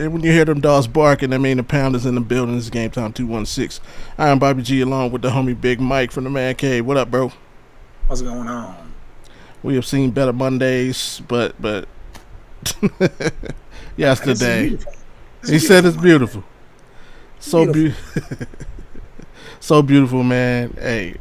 When you hear them dogs barking, that mean the pound is in the building. This is GameTime216. I am Bobby G along with the homie Big Mike from the Man Cave. What up, bro? What's going on? We have seen better Mondays, but yesterday he said it's beautiful. So beautiful. So beautiful, man. Hey,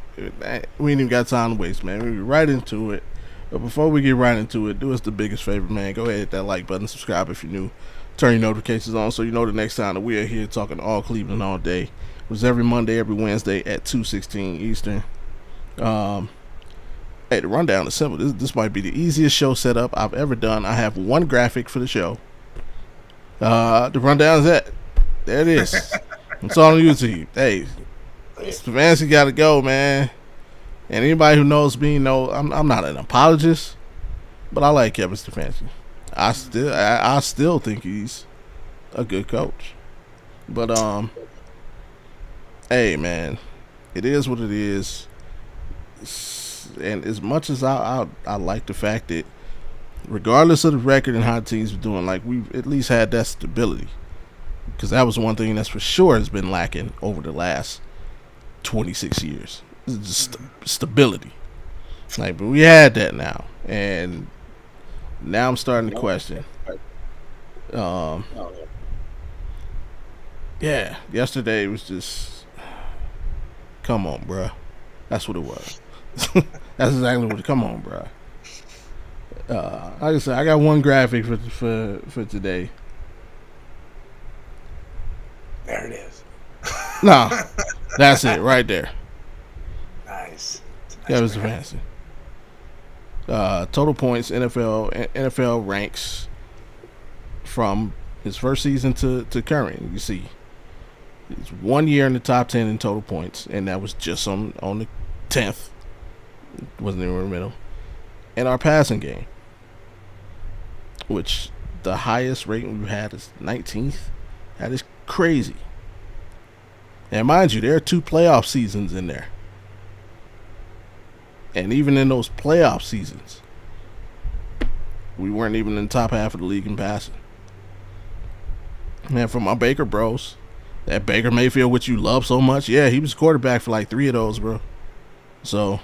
we ain't even got time to waste, man. We get right into it. But before we get right into it, do us the biggest favor, man. Go ahead and hit that like button, subscribe if you're new. Turn your notifications on so you know the next time that we are here talking all Cleveland all day. It was every Monday, every Wednesday at 2:16 Eastern. Hey, the rundown is simple. This might be the easiest show setup I've ever done. I have one graphic for the show. The rundown is that. There it is. It's on YouTube. Hey, Stefanski got to go, man. And anybody who knows me know I'm not an apologist, but I like Kevin Stefanski. I still think he's a good coach. But hey, man, it is what it is. And as much as I like the fact that regardless of the record and how teams are doing, like, we've at least had that stability, because that was one thing that's for sure has been lacking over the last 26 years. It's just stability. Like, but we had that now, and now I'm starting to question. Yeah, yesterday was just, come on, bruh. That's what it was. That's exactly what. Come on, bruh. Like I said, I got one graphic for today. There it is. No, that's it right there. Nice. That was the fancy. Total points, NFL ranks from his first season to current. You see, it's 1 year in the top 10 in total points, and that was just on the 10th. Wasn't even in the middle. And our passing game, which the highest rating we've had is 19th. That is crazy. And mind you, there are 2 playoff seasons in there. And even in those playoff seasons, we weren't even in the top half of the league in passing. And for my Baker bros, that Baker Mayfield, which you love so much, yeah, he was quarterback for like 3 of those, bro. So,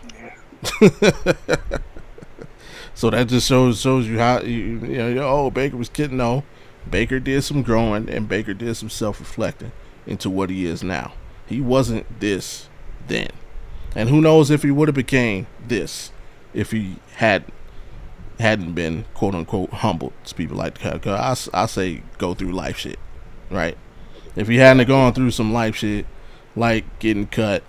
so that just shows you how Baker was kidding. No, Baker did some growing, and Baker did some self-reflecting into what he is now. He wasn't this then. And who knows if he would have became this if he hadn't been, quote unquote, humbled, as people like to call it. I say go through life shit, right? If he hadn't gone through some life shit, like getting cut.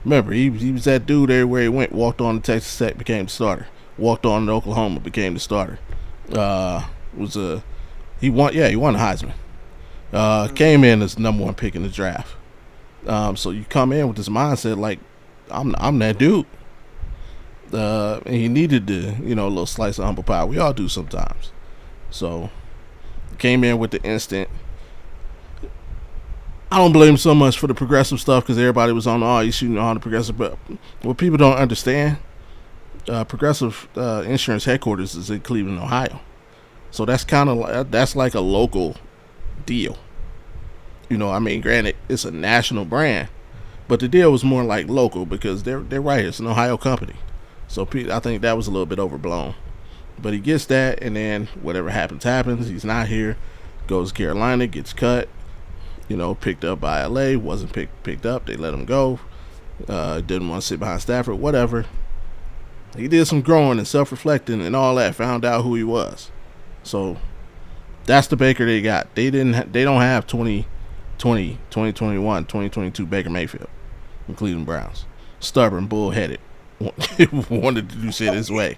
Remember, he was that dude everywhere he went. Walked on to Texas Tech, became the starter. Walked on to Oklahoma, became the starter. He won the Heisman. Came in as number 1 pick in the draft. So you come in with this mindset like, I'm that dude. And he needed a little slice of humble pie. We all do sometimes. So came in with the instant. I don't blame him so much for the progressive stuff, because everybody was on, he's shooting on the progressive. But what people don't understand, Progressive Insurance headquarters is in Cleveland, Ohio. So that's that's like a local deal. Granted, it's a national brand, but the deal was more like local because they're right here. It's an Ohio company. So I think that was a little bit overblown. But he gets that, and then whatever happens. He's not here. Goes to Carolina, gets cut. Picked up by LA. Wasn't picked up. They let him go. Didn't want to sit behind Stafford. Whatever. He did some growing and self-reflecting and all that. Found out who he was. So that's the Baker they got. They don't have 2020, 2021, 2022 Baker Mayfield. the Cleveland Browns. Stubborn, bullheaded. Wanted to do shit his way.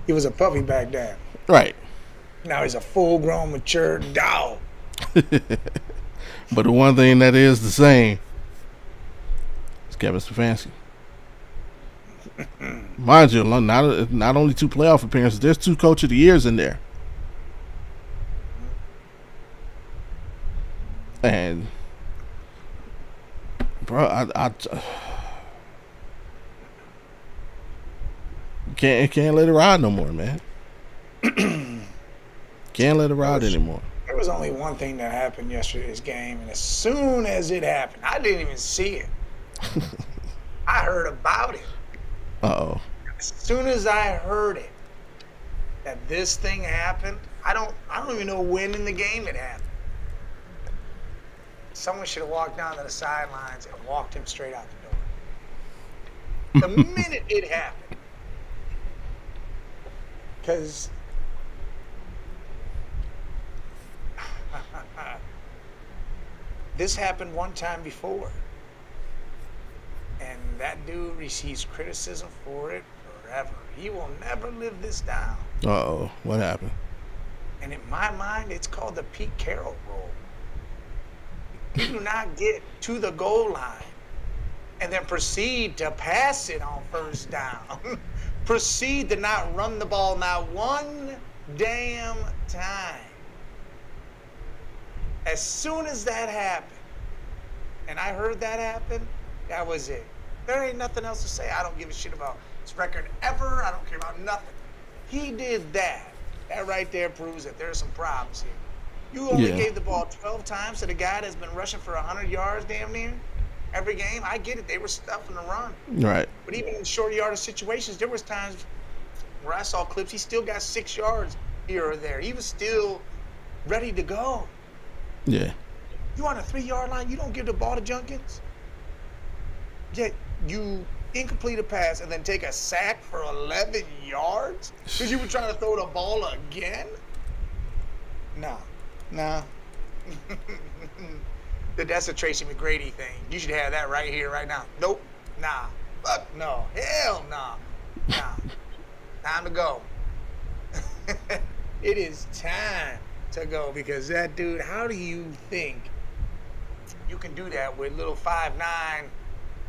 He was a puppy back then. Right. Now he's a full-grown, mature dog. But the one thing that is the same is Kevin Stefanski. Mind you, not only 2 playoff appearances, there's 2 Coach of the Years in there. And, bro, I can't let it ride no more, man. Can't let it ride anymore. There was only one thing that happened yesterday's game, and as soon as it happened, I didn't even see it. I heard about it. Uh-oh. As soon as I heard it, that this thing happened, I don't even know when in the game it happened. Someone should have walked down to the sidelines and walked him straight out the door. The minute it happened. Because this happened one time before. And that dude receives criticism for it forever. He will never live this down. Uh-oh. What happened? And in my mind, it's called the Pete Carroll rule. You do not get to the goal line and then proceed to pass it on first down. Proceed to not run the ball not one damn time. As soon as that happened, and I heard that happen, that was it. There ain't nothing else to say. I don't give a shit about his record ever. I don't care about nothing. He did that. That right there proves that there's some problems here. You only gave the ball 12 times to the guy that's been rushing for 100 yards damn near every game. I get it. They were stuffing the run. Right. But even in short yardage situations, there was times where I saw clips, he still got 6 yards here or there. He was still ready to go. Yeah. You on a 3-yard line, you don't give the ball to Junkins. Yet you incomplete a pass and then take a sack for 11 yards because you were trying to throw the ball again? Nah. That's a Tracy McGrady thing. You should have that right here, right now. Nope. Nah. Fuck no. Hell no. Nah. Time to go. It is time to go because that dude, how do you think you can do that with little 5'9"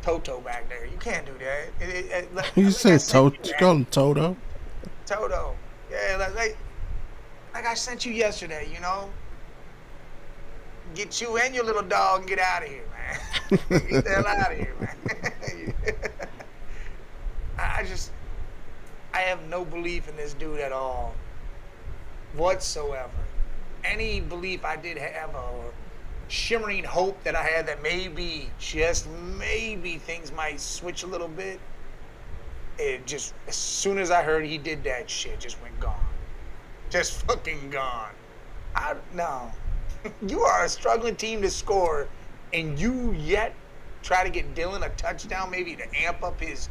Toto back there? You can't do that. You said Toto? You call him Toto? Toto. Yeah, like I sent you yesterday, you know? Get you and your little dog and get out of here, man. Get the hell out of here, man. I have no belief in this dude at all. Whatsoever. Any belief I did have, or shimmering hope that I had that maybe, just maybe, things might switch a little bit, it just, as soon as I heard he did that shit, just went gone. Just fucking gone. No. You are a struggling team to score, and you yet try to get Dylan a touchdown maybe to amp up his,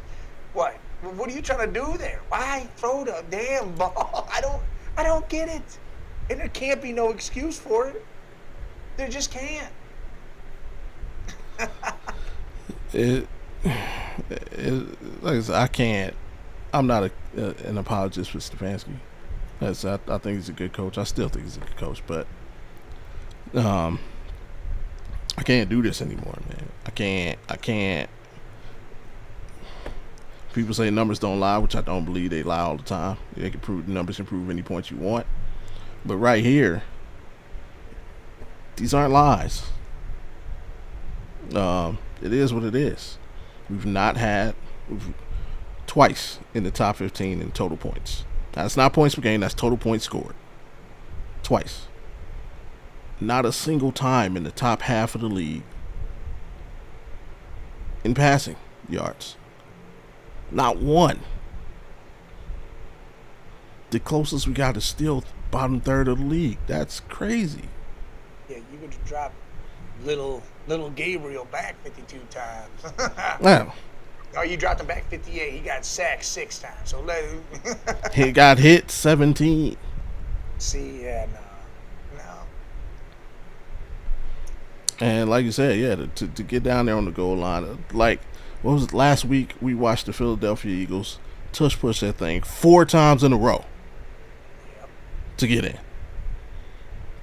what? What are you trying to do there? Why throw the damn ball? I don't get it. And there can't be no excuse for it. There just can't. Like I said, I can't. I'm not an apologist for Stefanski. I think he's a good coach. I still think he's a good coach, but I can't do this anymore, man. I can't. People say numbers don't lie, which I don't believe. They lie all the time. They can prove, numbers can prove any point you want. But right here, these aren't lies. It is what it is. We've twice in the top 15 in total points. That's not points per game. That's total points scored. Twice. Not a single time in the top half of the league in passing yards. Not one. The closest we got is still bottom third of the league. That's crazy. Yeah, you could drop little Gabriel back 52 times. Wow. Oh, you dropped him back 58. He got sacked 6 times. So let him. He got hit 17. See, yeah, no. And like you said, yeah, to get down there on the goal line, like what was it, last week we watched the Philadelphia Eagles tush push that thing 4 times in a row Yep. to get in.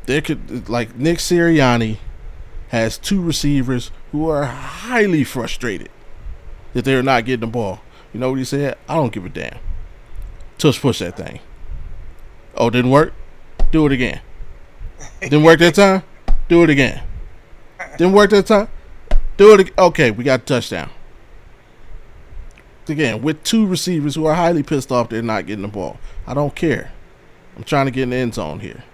There could, like, Nick Sirianni has 2 receivers who are highly frustrated that they're not getting the ball. You know what he said? I don't give a damn. Tush push that thing. Oh, didn't work? Do it again. Didn't work that time? Do it again. Didn't work that time? Do it again. Okay, we got a touchdown. Again, with 2 receivers who are highly pissed off they're not getting the ball. I don't care. I'm trying to get in the end zone here.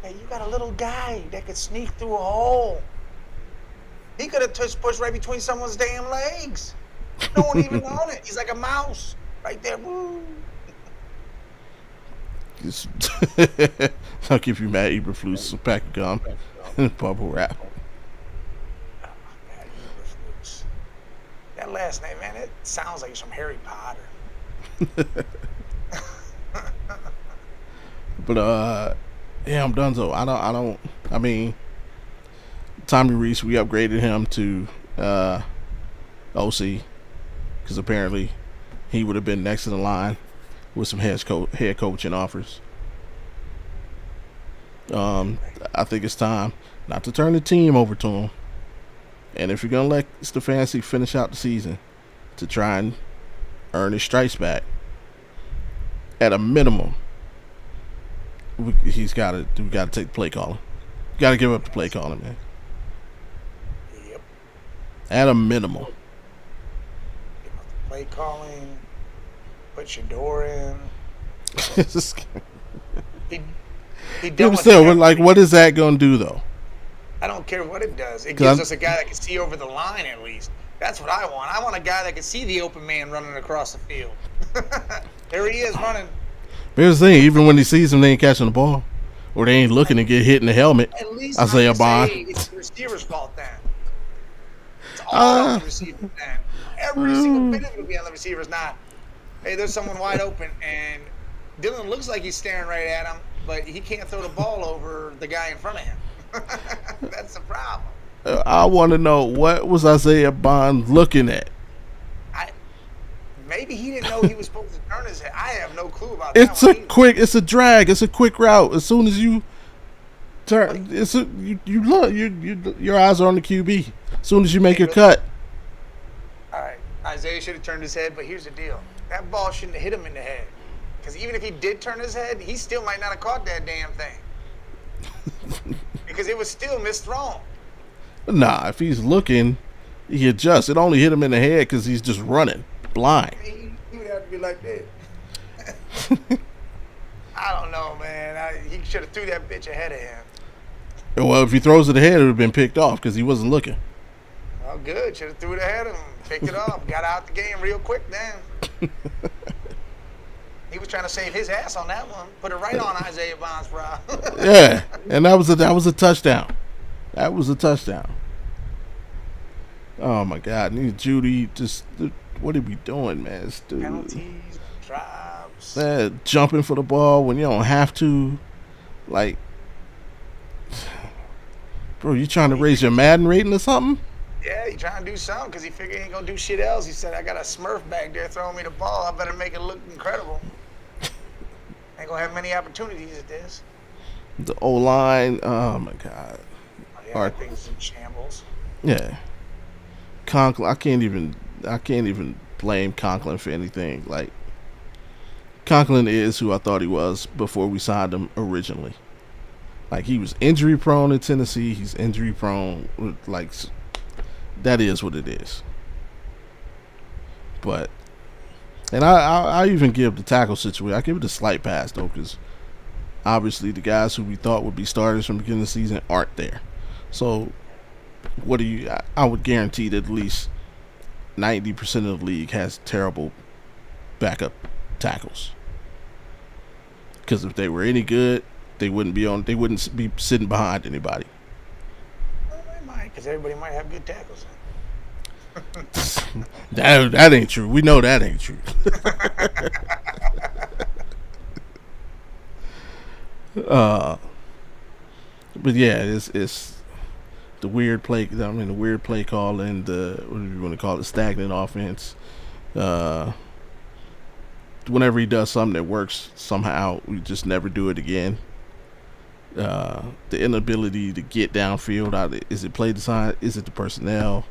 And you got a little guy that could sneak through a hole. He could have touched push right between someone's damn legs. No one even on it. He's like a mouse right there. Woo. I'll give you Matt Eberflus a pack of gum and bubble wrap. Oh, God, Eberflus. That last name, man, it sounds like it's from Harry Potter. But yeah, I'm done. So I mean, Tommy Reese, we upgraded him to OC because apparently he would have been next in the line with some head coaching offers. I think it's time not to turn the team over to him, and if you're gonna let Stefanski finish out the season, to try and earn his stripes back, at a minimum, we got to take the play calling. Got to give up the play calling, man. Yep. At a minimum. Give up the play calling. Put your door in. He done still, like, what is that going to do, though? I don't care what it does. It gives us a guy that can see over the line at least. That's what I want. I want a guy that can see the open man running across the field. There he is running. But here's the thing, even when he sees him, they ain't catching the ball. Or they ain't looking to get hit in the helmet. At least Isaiah Bond. It's the receiver's fault then. It's all on the receiver then. Every single bit of it will be on the receiver's not. Hey, there's someone wide open, and Dylan looks like he's staring right at him, but he can't throw the ball over the guy in front of him. That's the problem. I want to know, what was Isaiah Bond looking at? Maybe he didn't know he was supposed to turn his head. I have no clue about It's that. It's a drag. It's a quick route. As soon as you turn, you look. Your eyes are on the QB. As soon as you make your cut. All right, Isaiah should have turned his head, but here's the deal: that ball shouldn't have hit him in the head. Because even if he did turn his head, he still might not have caught that damn thing. Because it was still misthrown. Nah, if he's looking, he adjusts. It only hit him in the head because he's just running blind. He would have to be like that. I don't know, man. He should have threw that bitch ahead of him. Well, if he throws it ahead, it would have been picked off because he wasn't looking. Well, good. Should have threw it ahead of him. Picked it off. Got out the game real quick then. He was trying to save his ass on that one. Put it right on Isaiah Bond's brow. Yeah, and that was a touchdown. That was a touchdown. Oh my God, Judy, just what are we doing, man? Dude. Penalties, drives. Jumping for the ball when you don't have to, like, bro, you trying to raise your Madden rating or something? Yeah, he trying to do something because he figured he ain't gonna do shit else. He said, "I got a Smurf back there throwing me the ball. I better make it look incredible." Ain't gonna have many opportunities at this. The O-line, oh my God. Oh, yeah, that thing's in shambles. Yeah. Conklin, I can't even blame Conklin for anything. Like, Conklin is who I thought he was before we signed him originally. Like, he was injury prone in Tennessee. He's injury prone. Like, that is what it is. But, and I even give the tackle situation, I give it a slight pass though, because obviously the guys who we thought would be starters from the beginning of the season aren't there. So, I would guarantee that at least 90% of the league has terrible backup tackles. Because if they were any good, they wouldn't be sitting behind anybody. Well, they might, because everybody might have good tackles. That ain't true. We know that ain't true. But yeah, it's the weird play. I mean, the weird play call and the what do you want to call it, stagnant offense. Uh, Whenever he does something that works somehow, we just never do it again. The inability to get downfield. Is it play design? Is it the personnel?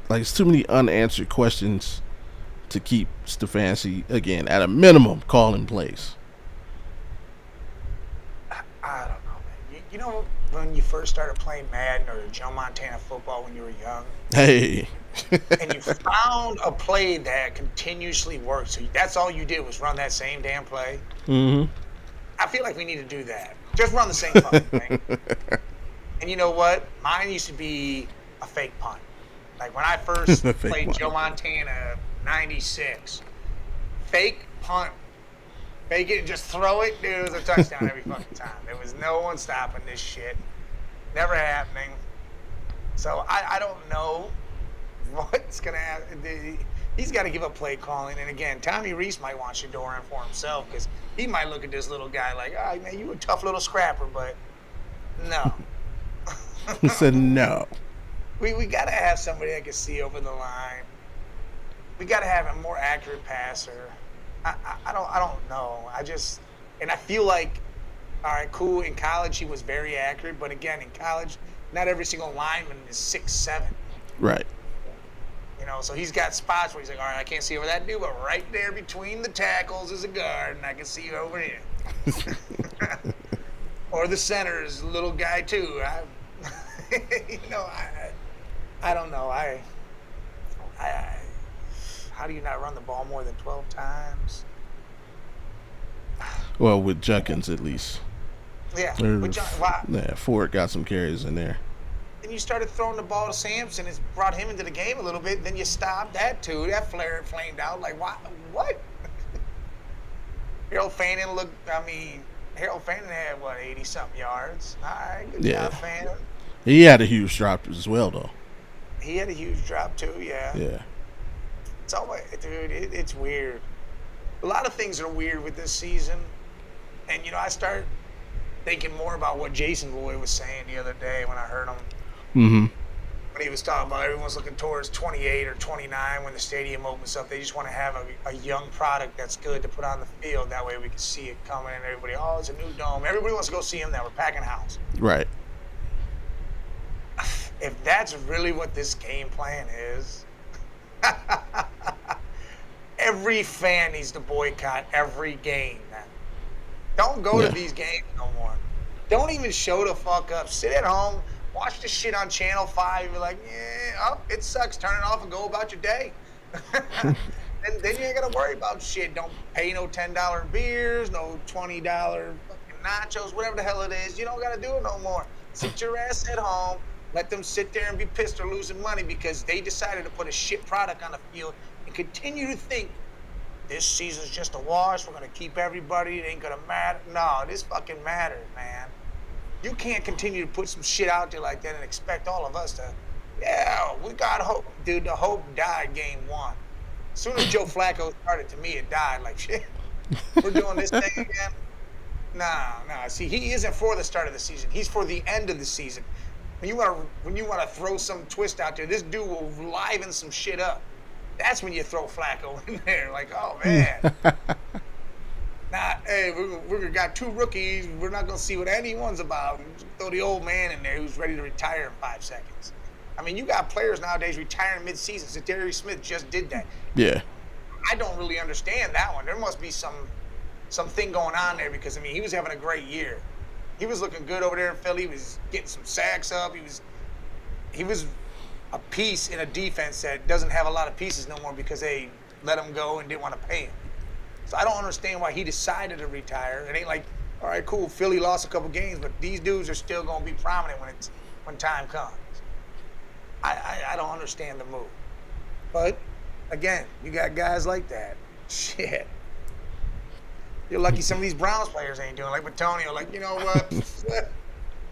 Like, it's too many unanswered questions to keep Stefanski, again, at a minimum, calling plays. I don't know, man. You know when you first started playing Madden or Joe Montana football when you were young, Hey. and you found a play that continuously worked, so that's all you did was run that same damn play. Mm-hmm. I feel like we need to do that. Just run the same fucking thing. And you know what? Mine used to be a fake punt. Like when I first played Joe Montana 96, fake punt. Fake it and just throw it. Dude, it was a touchdown every fucking time. There was no one stopping this shit. Never happening. So I don't know what's going to happen. He's got to give up play calling. And again, Tommy Reese might want Shador in for himself because he might look at this little guy like, oh, man, you a tough little scrapper, but no. He said no. We got to have somebody that can see over the line. We got to have a more accurate passer. I don't know. I feel like, all right, cool. In college, he was very accurate, but again, in college, not every single lineman is 6'7". Right. You know, so he's got spots where he's like, all right, I can't see over that dude, but right there between the tackles is a guard, and I can see you over here. Or the center is a little guy too. I don't know. How do you not run the ball more than 12 times? Well, with Junkins at least. Yeah. Yeah, Ford got some carries in there. And you started throwing the ball to Sampson. It's brought him into the game a little bit. Then you stopped that too. That flamed out. Like, what? Harold Fannin had, 80-something yards. All right, good job, Fannin. He had a huge drop as well, though. He had a huge drop too, yeah. Yeah. It's always, dude, it's weird. A lot of things are weird with this season. And, I start thinking more about what Jason Boyd was saying the other day when I heard him. Mm-hmm. When he was talking about everyone's looking towards 28 or 29 when the stadium opens up. They just want to have a young product that's good to put on the field. That way we can see it coming and everybody, oh, it's a new dome. Everybody wants to go see him now. We're packing house. Right. If that's really what this game plan is, every fan needs to boycott every game, man. Don't go to these games no more. Don't even show the fuck up. Sit at home, watch the shit on Channel 5. You're like, it sucks. Turn it off and go about your day. And then you ain't got to worry about shit. Don't pay no $10 beers, no $20 fucking nachos, whatever the hell it is. You don't got to do it no more. Sit your ass at home. Let them sit there and be pissed or losing money because they decided to put a shit product on the field and continue to think this season's just a wash. We're going to keep everybody. It ain't going to matter. No, this fucking matters, man. You can't continue to put some shit out there like that and expect all of us to, we got hope. Dude, the hope died game one. As soon as Joe Flacco started, to me, it died. Like, shit, we're doing this thing again? Nah. See, he isn't for the start of the season. He's for the end of the season. When you want to throw some twist out there, this dude will liven some shit up. That's when you throw Flacco in there. Like, oh man. Hey, we got two rookies. We're not gonna see what anyone's about. Throw the old man in there who's ready to retire in 5 seconds. I mean, you got players nowadays retiring mid-season. So Darius Smith just did that. Yeah. I don't really understand that one. There must be something going on there because he was having a great year. He was looking good over there in Philly. He was getting some sacks up. He was a piece in a defense that doesn't have a lot of pieces no more because they let him go and didn't want to pay him. So I don't understand why he decided to retire. It ain't like, all right, cool, Philly lost a couple games, but these dudes are still going to be prominent when time comes. I don't understand the move. But, again, you got guys like that. Shit. You're lucky some of these Browns players ain't doing like Antonio. Like, you know what?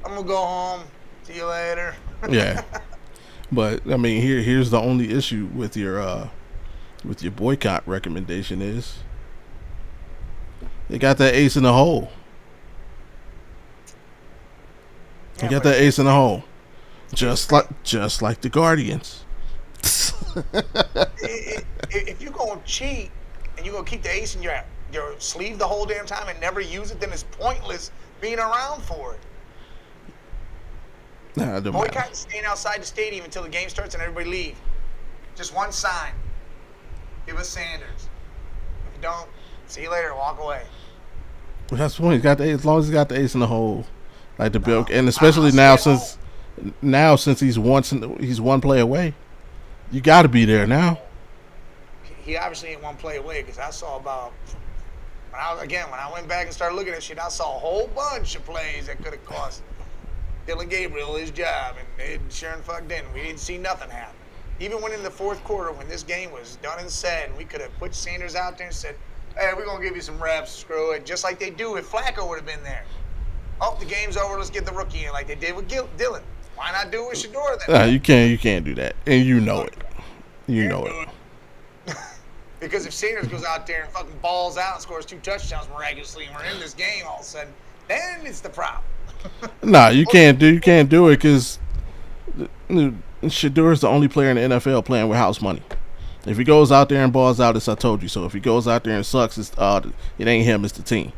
I'm going to go home. See you later. Yeah. But, I mean, here's the only issue with your boycott recommendation is they got that ace in the hole. You can't got put that it. ace in the hole, just like the Guardians. If you're gonna cheat and you're gonna keep the ace in your sleeve the whole damn time and never use it, then it's pointless being around for it. Nah, it don't matter. Boycott staying outside the stadium until the game starts and everybody leave. Just one sign. Give us Sanders. If you don't, see you later. Walk away. That's the point. He's got the ace, as long as he got the ace in the hole, like the Bill, No. and especially I'll stay at now since he's one play away, you got to be there now. He obviously ain't one play away because I saw about when I went back and started looking at shit, I saw a whole bunch of plays that could have cost Dylan Gabriel his job, and it sure and fuck didn't. We didn't see nothing happen. Even when in the fourth quarter, when this game was done and said, and we could have put Sanders out there and said, "Hey, we're gonna give you some reps, screw it," just like they do if Flacco would have been there. Oh, the game's over. Let's get the rookie in, like they did with Dylan. Why not do it with Shador then? You can't do that, and you know it. You know it. Because if Sanders goes out there and fucking balls out and scores 2 touchdowns miraculously, and we're in this game all of a sudden, then it's the problem. Nah, you can't do it because Shador is the only player in the NFL playing with house money. If he goes out there and balls out, it's I told you so. If he goes out there and sucks, it ain't him, it's the team.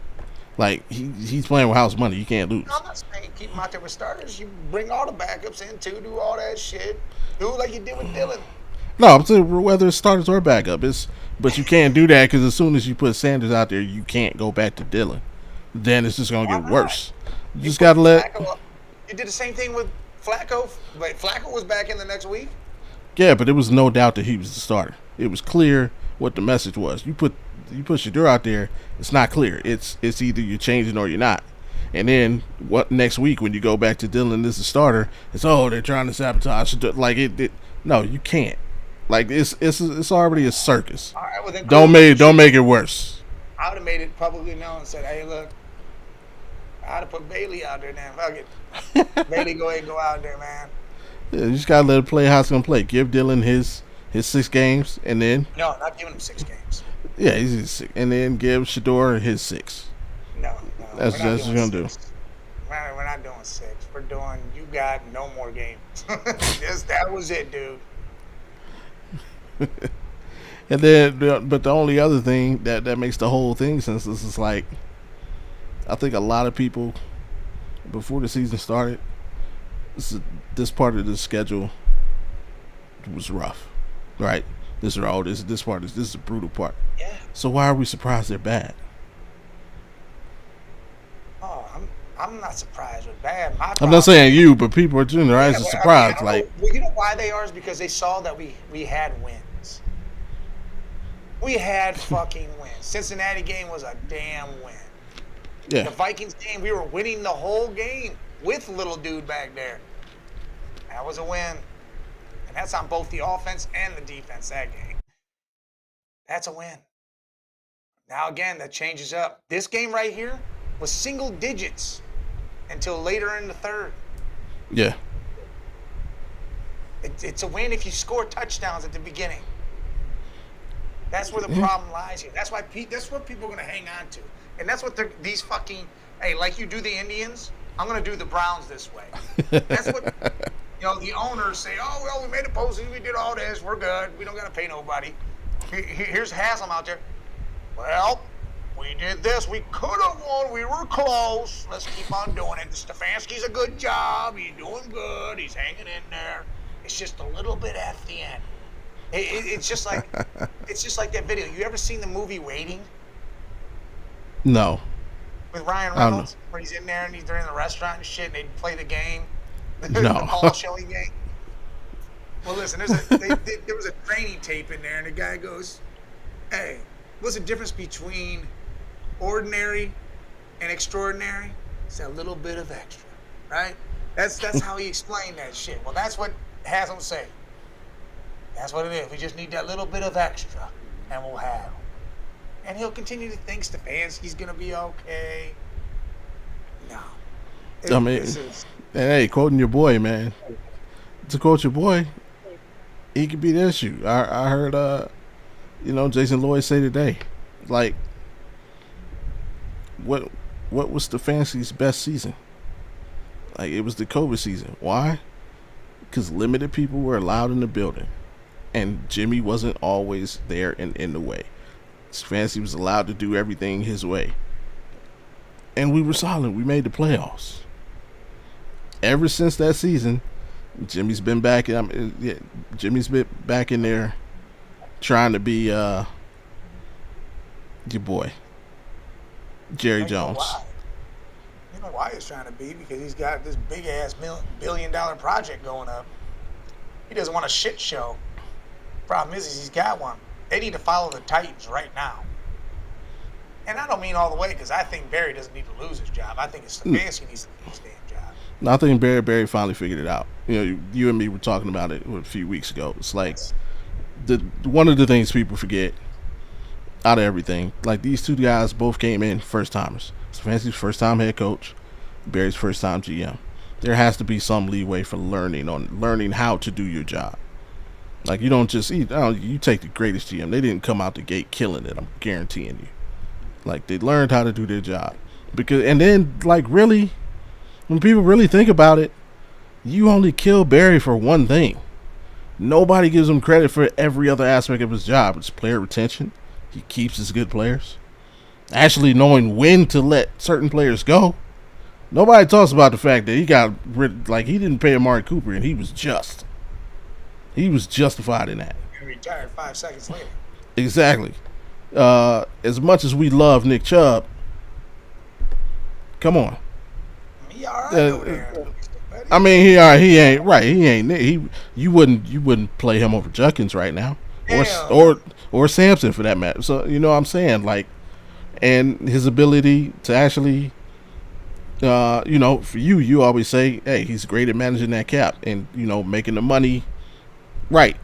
Like he's playing with house money. You can't lose. No, I'm not saying keep him out there with starters. You bring all the backups in too, do all that shit. Do it like you did with Dylan. No, I'm saying whether it's starters or backup, but you can't do that because as soon as you put Sanders out there, you can't go back to Dylan. Then it's just gonna get worse. You just gotta let. You did the same thing with Flacco, but Flacco was back in the next week. Yeah, but it was no doubt that he was the starter. It was clear what the message was. You put Shador out there, it's not clear. It's either you're changing or you're not. And then what next week when you go back to Dylan as the starter, it's they're trying to sabotage Shador. Like it no, you can't. Like it's already a circus. All right, well then don't make it worse. I would have made it publicly known and said, "Hey, look, I'd have put Bailey out there now. Fuck it, Bailey, go ahead and go out there, man." Yeah, you just gotta let it play how it's gonna play. Give Dylan his 6 games, and then No, not giving him 6 games. yeah, he's 6, and then give Shador his 6. No, That's what you're gonna do. We're not doing 6. We're doing. You got no more games. That was it, dude. And then, but the only other thing that makes the whole thing senseless is like, I think a lot of people before the season started, this part of the schedule was rough, right? This is a brutal part. Yeah. So why are we surprised they're bad? Oh, I'm not surprised with bad. I'm not saying you, but people are doing their eyes are surprised. Like, well, you know why they are is because they saw that we had wins. We had fucking wins. Cincinnati game was a damn win. yeah, The Vikings game, we were winning the whole game with little dude back there. That was a win. And that's on both the offense and the defense that game. That's a win. Now again, that changes up. This game right here was single digits until later in the third. yeah. It's a win if you score touchdowns at the beginning. That's where the problem lies here. That's what people are going to hang on to. And that's what these fucking, hey, like you do the Indians, I'm going to do the Browns this way. That's what, the owners say, oh, well, we made a postseason, we did all this, we're good, we don't got to pay nobody. Here's Haslam out there. Well, we did this, we could have won, we were close, let's keep on doing it. Stefanski's a good job, he's doing good, he's hanging in there. It's just a little bit at the end. It's just like that video. You ever seen the movie Waiting? No. With Ryan Reynolds, where he's in there and they're in the restaurant and shit, and they play the game, No. the Paul Shelley game. Well, listen, there was a training tape in there, and the guy goes, "Hey, what's the difference between ordinary and extraordinary? It's a little bit of extra, right?" That's how he explained that shit. Well, that's what Haslam say. That's what it is. We just need that little bit of extra, and we'll have him. And he'll continue to think Stefanski's going to be okay. No. And hey, quoting your boy, man. To quote your boy, he could be the issue. I heard, Jason Lloyd say today, like, what was Stefanski's best season? Like it was the COVID season. Why? Because limited people were allowed in the building, and Jimmy wasn't always there and in the way. Stefanski was allowed to do everything his way, and we were solid. We made the playoffs. Ever since that season, Jimmy's been back. Jimmy's been back in there, trying to be your boy, Jerry Jones. You know why he's trying to be? Because he's got this big ass billion-dollar project going up. He doesn't want a shit show. Problem is he's got one. They need to follow the Titans right now. And I don't mean all the way because I think Barry doesn't need to lose his job. I think it's Stefanski needs to lose his damn job. No, I think Barry finally figured it out. You know, you and me were talking about it a few weeks ago. It's like one of the things people forget out of everything. Like these two guys both came in first timers. Stefanski's first time head coach, Barry's first time GM. There has to be some leeway for learning how to do your job. Like you don't just you take the greatest GM. They didn't come out the gate killing it. I'm guaranteeing you. Like they learned how to do their job. And then like really, when people really think about it, you only kill Barry for one thing. Nobody gives him credit for every other aspect of his job. It's player retention. He keeps his good players. Actually knowing when to let certain players go. Nobody talks about the fact that he got rid, like he didn't pay Amari Cooper and he was just. He was justified in that. He retired 5 seconds later. Exactly. As much as we love Nick Chubb, come on. He all right over there. I mean, he ain't right. He ain't. You wouldn't play him over Junkins right now, or Sampson for that matter. So you know what I'm saying, like, and his ability to actually, for you always say, hey, he's great at managing that cap and making the money right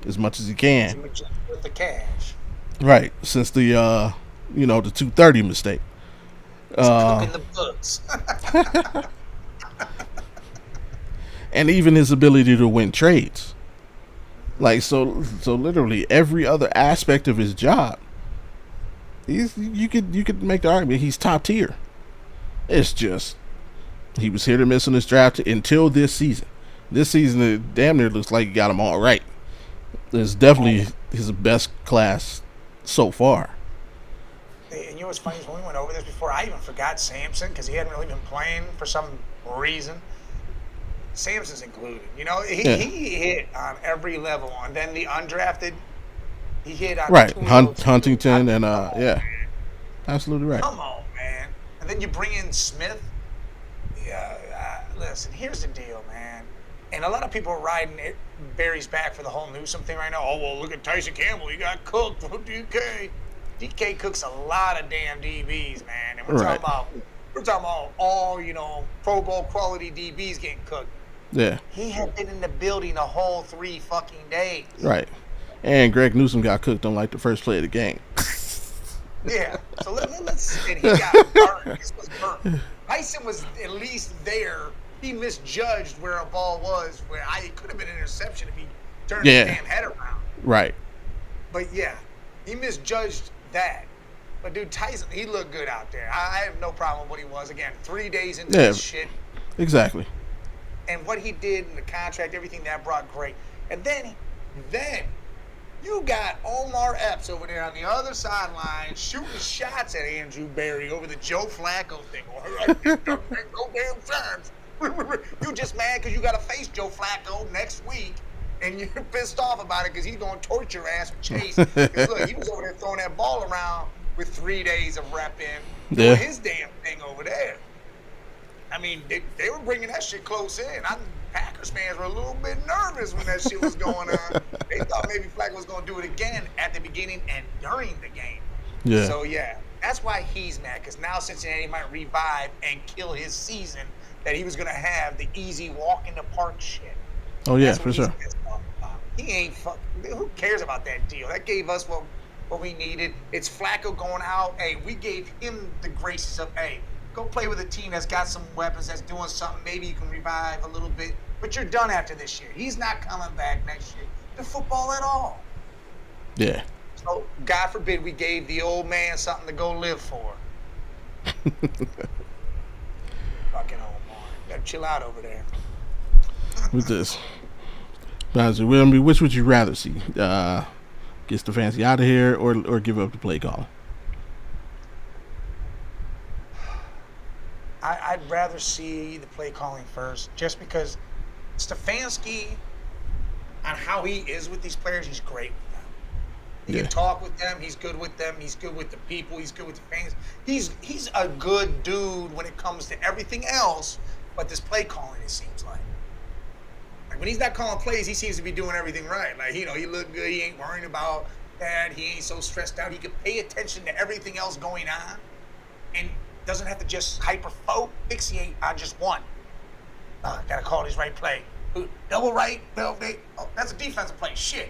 as much as he can with the cash. Right, since the the 230 mistake. Cooking the books. And even his ability to win trades. Like so literally every other aspect of his job, you could make the argument he's top tier. It's just he was hit or miss on his draft until this season. This season it damn near looks like he got him all right. It's definitely his best class so far. And you know what's funny is when we went over this before, I even forgot Sampson because he hadn't really been playing for some reason. Sampson's included. He hit on every level. And then the undrafted, he hit on Huntington and absolutely right. Come on, man. And then you bring in Smith. Listen, here's the deal, man. And a lot of people are riding Barry's back for the whole Newsome thing right now. Oh, well, look at Tyson Campbell. He got cooked from DK. DK cooks a lot of damn DBs, man. And we're talking about all, Pro Bowl quality DBs getting cooked. Yeah. He had been in the building the whole 3 fucking days. Right. And Greg Newsome got cooked on like the first play of the game. Yeah. So let's and he got burnt. This was burnt. Tyson was at least there. He misjudged where a ball was, where it could have been an interception if he turned his damn head around. Right. But yeah, he misjudged that. But dude, Tyson, he looked good out there. I have no problem with what he was. Again, 3 days into this shit. Exactly. And what he did in the contract, everything that brought great. And then you got Omar Epps over there on the other sideline shooting shots at Andrew Barry over the Joe Flacco thing. No damn chance. You just mad because you got to face Joe Flacco next week, and you're pissed off about it because he's going to torture your ass with Chase. Because look, he was over there throwing that ball around with 3 days of repping, doing his damn thing over there. I mean, they were bringing that shit close in. Packers fans were a little bit nervous when that shit was going on. They thought maybe Flacco was going to do it again at the beginning and during the game. Yeah. So, yeah, that's why he's mad, because now Cincinnati might revive and kill his season that he was going to have, the easy walk in the park shit. Oh, yeah, for sure. He ain't who cares about that deal? That gave us what we needed. It's Flacco going out. Hey, we gave him the graces of, hey, go play with a team that's got some weapons, that's doing something. Maybe you can revive a little bit. But you're done after this year. He's not coming back next year to football at all. Yeah. So, God forbid we gave the old man something to go live for. Fucking Omar. chill out over there. With this, which would you rather see? Get Stefanski out of here, or give up the play call? I'd rather see the play calling first, just because Stefanski, on how he is with these players, he's great with them. He can talk with them. He's good with them. He's good with the people. He's good with the fans. He's a good dude when it comes to everything else, but this play calling, it seems like when he's not calling plays, he seems to be doing everything right. Like, he look good. He ain't worrying about that. He ain't so stressed out. He can pay attention to everything else going on, and doesn't have to just fixate on just one. Gotta call this right play. Double right, oh, that's a defensive play. Shit.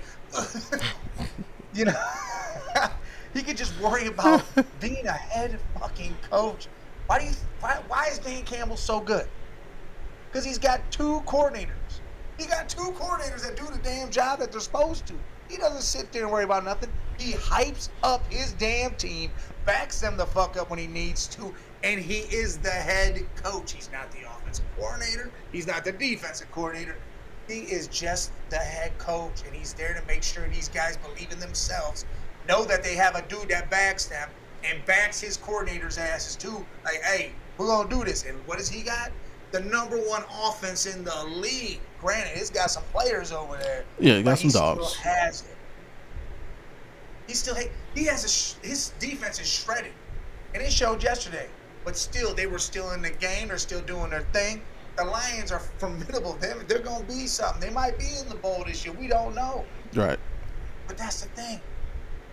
He could just worry about being a head fucking coach. Why is Dan Campbell so good? Because he's got two coordinators. He got two coordinators that do the damn job that they're supposed to. He doesn't sit there and worry about nothing. He hypes up his damn team, backs them the fuck up when he needs to, and he is the head coach. He's not the offensive coordinator. He's not the defensive coordinator. He is just the head coach, and he's there to make sure these guys believe in themselves, know that they have a dude that backs them, and backs his coordinator's asses too. Like, hey, we're going to do this. And what has he got? The number one offense in the league. Granted, he's got some players over there. Yeah, he got some dogs. Still has it. His defense is shredded, and it showed yesterday. But still, they were still in the game. They're still doing their thing. The Lions are formidable. They're going to be something. They might be in the bowl this year. We don't know. Right. But that's the thing.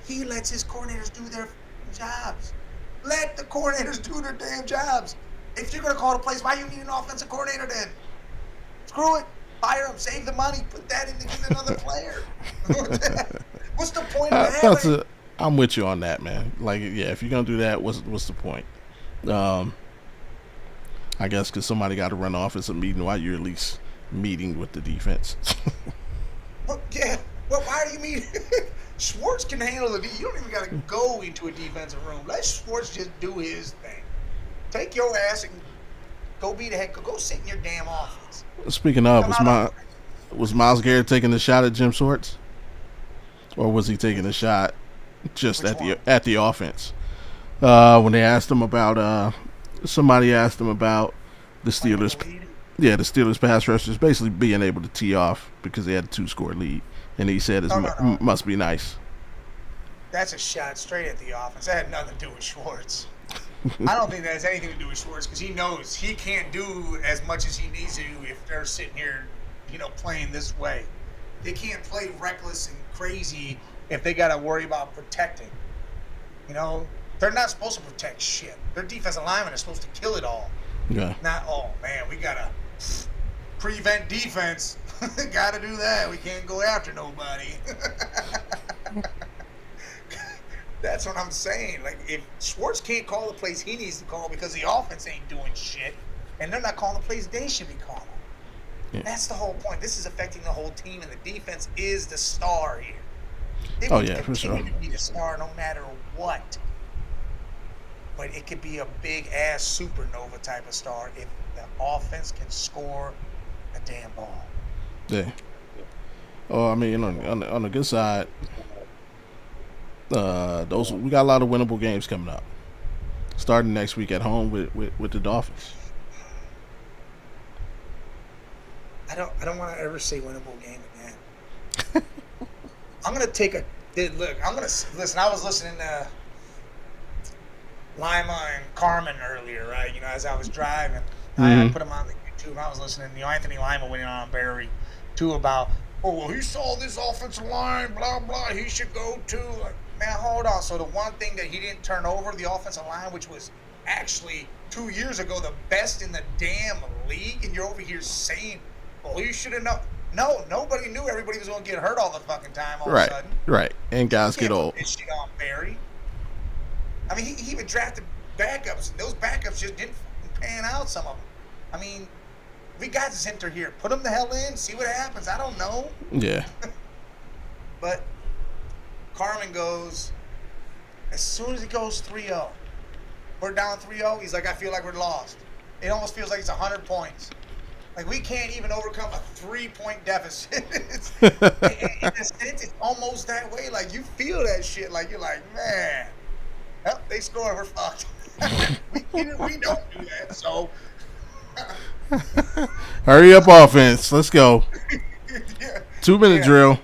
He lets his coordinators do their jobs. Let the coordinators do their damn jobs. If you're going to call the plays, why you need an offensive coordinator then? Screw it. Fire him. Save the money. Put that in to get another player. What's the point of having? I'm with you on that, man. Like, yeah, if you're going to do that, what's the point? I guess because somebody got to run the offensive meeting while you're at least meeting with the defense. Well, yeah. Well, why do you mean? Schwartz can handle it. You don't even got to go into a defensive room. Let Schwartz just do his thing. Take your ass and go be the head. Go sit in your damn office. Speaking of, was Myles Garrett taking the shot at Jim Schwartz, or was he taking a shot just at the offense? When they asked him about, somebody asked him about the Steelers. Yeah, the Steelers pass rushers basically being able to tee off because they had a 2-score lead, and he said it must be nice. That's a shot straight at the offense. That had nothing to do with Schwartz. I don't think that has anything to do with Schwartz because he knows he can't do as much as he needs to if they're sitting here, playing this way. They can't play reckless and crazy if they got to worry about protecting. They're not supposed to protect shit. Their defensive linemen are supposed to kill it all. Yeah. Not, man, we got to prevent defense. Got to do that. We can't go after nobody. That's what I'm saying. Like, if Schwartz can't call the plays he needs to call because the offense ain't doing shit, and they're not calling the plays they should be calling. Yeah. That's the whole point. This is affecting the whole team, and the defense is the star here. They will continue to be the star no matter what. But it could be a big-ass supernova type of star if the offense can score a damn ball. Yeah. Oh, I mean, on the good side, we got a lot of winnable games coming up. Starting next week at home with the Dolphins. I don't want to ever say winnable game again. I'm gonna take a look. I'm gonna listen. I was listening to Lima and Carmen earlier, right? As I was driving, I put them on the YouTube. And I was listening. Anthony Lima went on Barry too about, he saw this offensive line, blah blah. He should go too. Like, man, hold on. So the one thing that he didn't turn over, the offensive line, which was actually 2 years ago the best in the damn league, and you're over here saying, he should have known. No, nobody knew everybody was going to get hurt all the fucking time all of a sudden. Right, and guys get old. This shit on Barry. I mean, he even drafted backups, and those backups just didn't pan out, some of them. I mean, we got the center here. Put them the hell in, see what happens. I don't know. Yeah. But Carmen goes, as soon as it goes 3-0, we're down 3-0, he's like, I feel like we're lost. It almost feels like it's 100 points. Like we can't even overcome a 3-point deficit. In a sense, it's almost that way. Like you feel that shit. Like you're like, man, well, they scored, we're fucked. we don't do that. So Hurry up, offense. Let's go. yeah, 2 minute yeah. drill.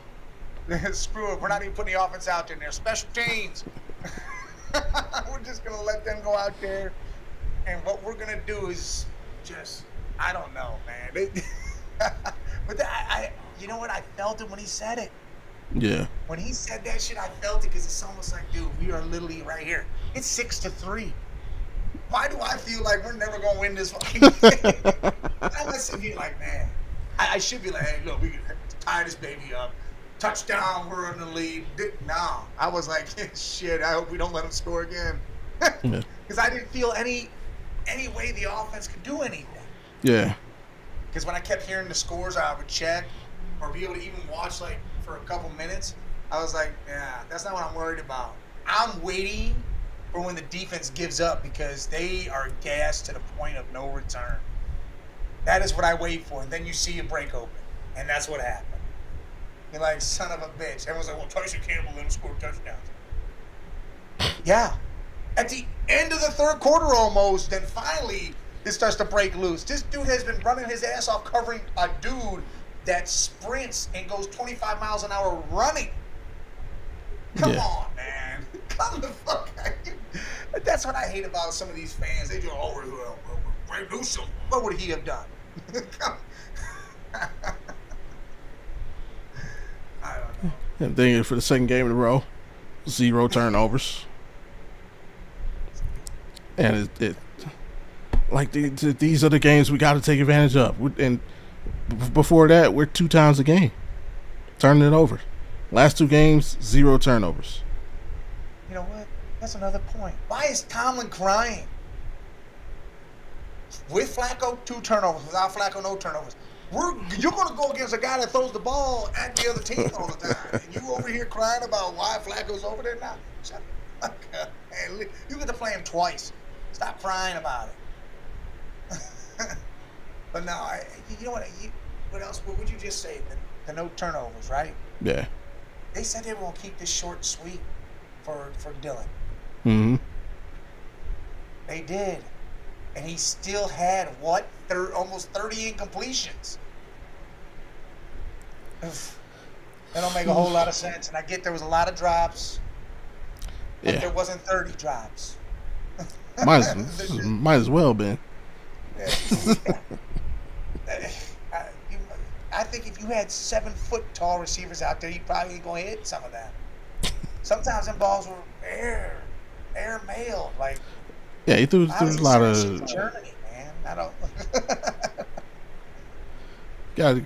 Screw it. We're not even putting the offense out there. They're special teams. We're just gonna let them go out there, and what we're gonna do is just, I don't know, man. But you know what? I felt it when he said it. Yeah. When he said that shit, I felt it because it's almost like, dude, we are literally right here. It's 6-3. Why do I feel like we're never gonna win this fucking game? I'm sitting here like, man, I should be like, hey, look, we can tie this baby up. Touchdown, we're in the lead. No, I was like, shit, I hope we don't let him score again. Because I didn't feel any way the offense could do anything. Yeah. Because when I kept hearing the scores, I would check or be able to even watch like for a couple minutes. I was like, yeah, that's not what I'm worried about. I'm waiting for when the defense gives up because they are gassed to the point of no return. That is what I wait for. And then you see a break open. And that's what happened. You're like, son of a bitch. Everyone's like, well, Tyson Campbell let him score touchdowns. Yeah. At the end of the third quarter almost, then finally it starts to break loose. This dude has been running his ass off covering a dude that sprints and goes 25 miles an hour running. Come on, man. Come the fuck out. That's what I hate about some of these fans. They just, Ray Newsom, what would he have done? I don't know. And then for the second game in a row, 0 turnovers. And it like these are the games we got to take advantage of. And before that, we're 2 times a game turning it over. Last 2 games, 0 turnovers. You know what? That's another point. Why is Tomlin crying? With Flacco, 2 turnovers. Without Flacco, no turnovers. You're going to go against a guy that throws the ball at the other team all the time. And you over here crying about why Flacco's over there now? Shut the fuck up. Man, you get to play him twice. Stop crying about it. But no, you know what? What else? What would you just say? The no turnovers, right? Yeah. They said they were going to keep this short and sweet for Dylan. Mm-hmm. They did. And he still had, what, almost 30 incompletions. Oof. That don't make a whole lot of sense. And I get there was a lot of drops, but there wasn't 30 drops. Might as well been. I think if you had 7-foot tall receivers out there, you probably ain't going to hit some of that. Sometimes them balls were air mailed. Like, yeah, he threw a lot of. Germany, man. I don't.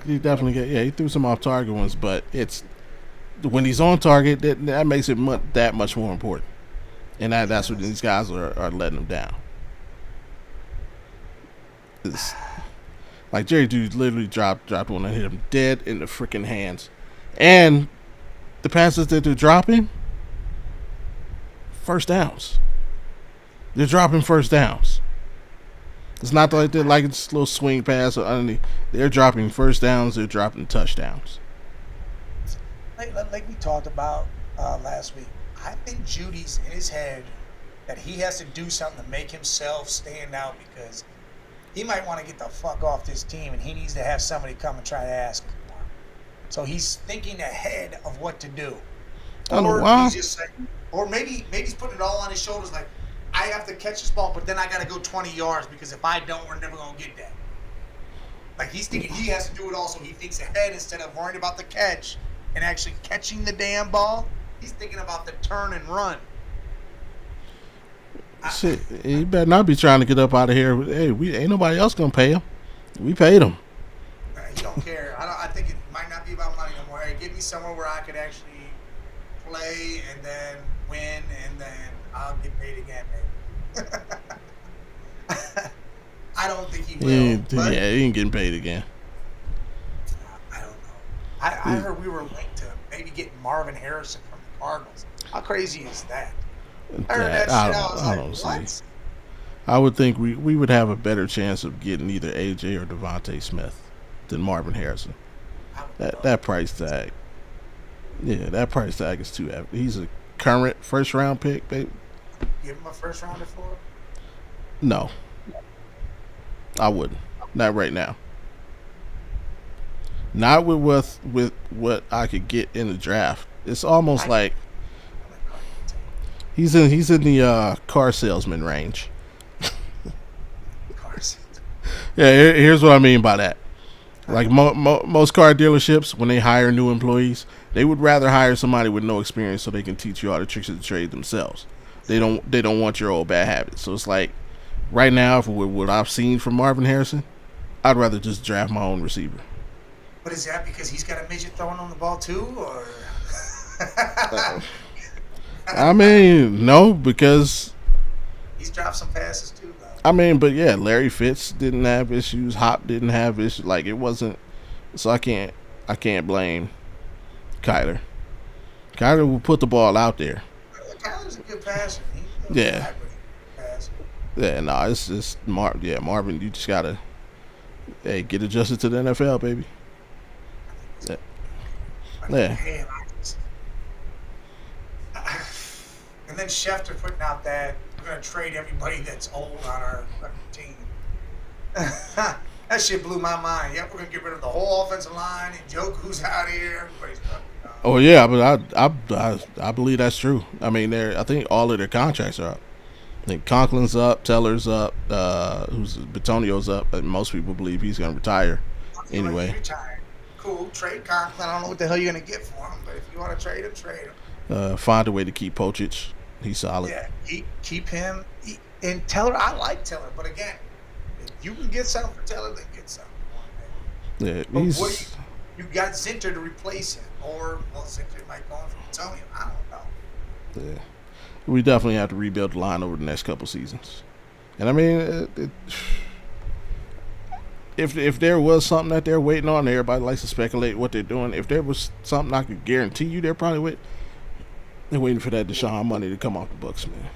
He definitely get. Yeah, he threw some off target ones, but it's when he's on target that makes it that much more important, and that's what these guys are letting him down. It's, like Jerry Judy literally dropped one and hit him dead in the freaking hands, and the passes that they're dropping, first downs. They're dropping first downs. It's not like they're like it's a little swing pass or underneath. They're dropping first downs. They're dropping touchdowns. Like we talked about last week, I think Judy's in his head that he has to do something to make himself stand out because he might want to get the fuck off this team and he needs to have somebody come and try to ask him. So he's thinking ahead of what to do. I don't know why. He's just like, or maybe he's putting it all on his shoulders like, I have to catch this ball, but then I got to go 20 yards because if I don't, we're never going to get that. Like he's thinking he has to do it all, so he thinks ahead instead of worrying about the catch and actually catching the damn ball. He's thinking about the turn and run. Shit, he better not be trying to get up out of here. Hey, we ain't nobody else gonna pay him. We paid him. He don't care. I think it might not be about money no more. Hey, give me somewhere where I could actually play and then win and then I'll get paid again, maybe. I don't think he will. He ain't getting paid again. I don't know. I heard we were linked to maybe getting Marvin Harrison from the Cardinals. How crazy is that? I heard that shit. I was like, what? I would think we would have a better chance of getting either AJ or Devontae Smith than Marvin Harrison. I would That love that price tag, yeah, that price tag is too heavy. He's a current first round pick, baby. give him a first rounder for it. No, I wouldn't. Not right now. Not with what I could get in the draft. It's almost I like I like Carson. he's in the car salesman range. Carson. Yeah, here's what I mean by that. Like most car dealerships, when they hire new employees, they would rather hire somebody with no experience so they can teach you all the tricks of the trade themselves. They don't want your old bad habits. So it's like right now, for what I've seen from Marvin Harrison, I'd rather just draft my own receiver. But is that because he's got a midget throwing on the ball too, or? I mean, no, because He's dropped some passes too, though. I mean, but yeah, Larry Fitz didn't have issues. Hop didn't have issues. Like it wasn't. So I can't blame Kyler. Kyler will put the ball out there. Kyler's a good passer. He's Yeah. a hybrid passer. Yeah, no, it's just Marvin. You just gotta, hey, get adjusted to the NFL, baby. Yeah. Yeah. Man, and then Schefter putting out that we're gonna trade everybody that's old on our fucking team. That shit blew my mind. Yep, we're gonna get rid of the whole offensive line and Joku's out here. Everybody's fucking gone. Oh yeah, but I believe that's true. I mean, I think all of their contracts are up. I think Conklin's up, Teller's up, who's Batonio's up. And most people believe he's gonna retire He anyway. retired. Cool, trade Conklin. I don't know what the hell you're gonna get for him, but if you want to trade him, trade him. Find a way to keep Pochich. He's solid. Yeah, keep him. And Teller, I like Teller, but again, if you can get something for Teller, then get something. Yeah, But he's. what you got Zinter to replace him, or well, Zinter might go on from Antonio. I don't know. Yeah, we definitely have to rebuild the line over the next couple seasons. And I mean, if there was something that they're waiting on, everybody likes to speculate what they're doing. If there was something I could guarantee you, they're probably they're waiting for that Deshaun money to come off the books, man.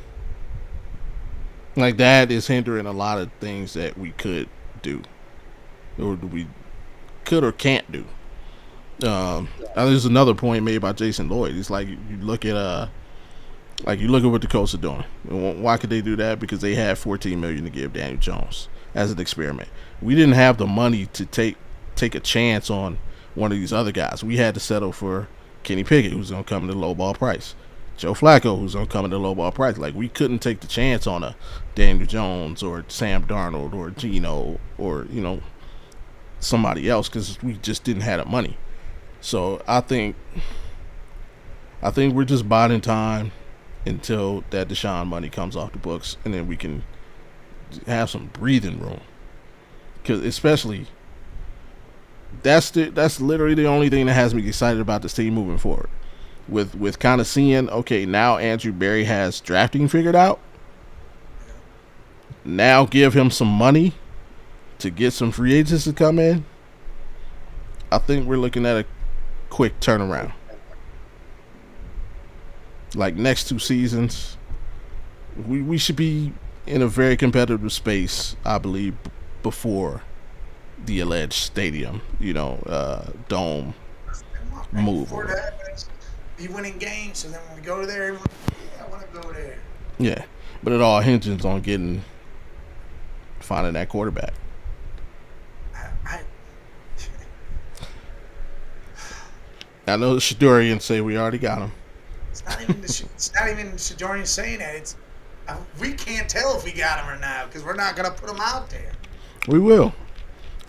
Like that is hindering a lot of things that we could do, or we could or can't do. There's another point made by Jason Lloyd. It's like you look at what the Colts are doing. And why could they do that? Because they had $14 million to give Daniel Jones as an experiment. We didn't have the money to take a chance on one of these other guys. We had to settle for Kenny Pickett, who's going to come at a low ball price. Joe Flacco, who's going to come at a low ball price. Like, we couldn't take the chance on a Daniel Jones or Sam Darnold or Geno or, somebody else because we just didn't have the money. So I think we're just biding time until that Deshaun money comes off the books, and then we can have some breathing room. Because especially that's literally the only thing that has me excited about this team moving forward. With kind of seeing, okay, now Andrew Berry has drafting figured out. Now give him some money to get some free agents to come in. I think we're looking at a quick turnaround. Like next 2 seasons, we should be in a very competitive space, I believe, before the alleged stadium, dome move. Before that happens, be winning games, so then when we go there, I want to go there. Yeah, but it all hinges on finding that quarterback. I know the Shadorians say we already got him. It's not even Shadorian saying that. We can't tell if we got him or not because we're not gonna put him out there. We will.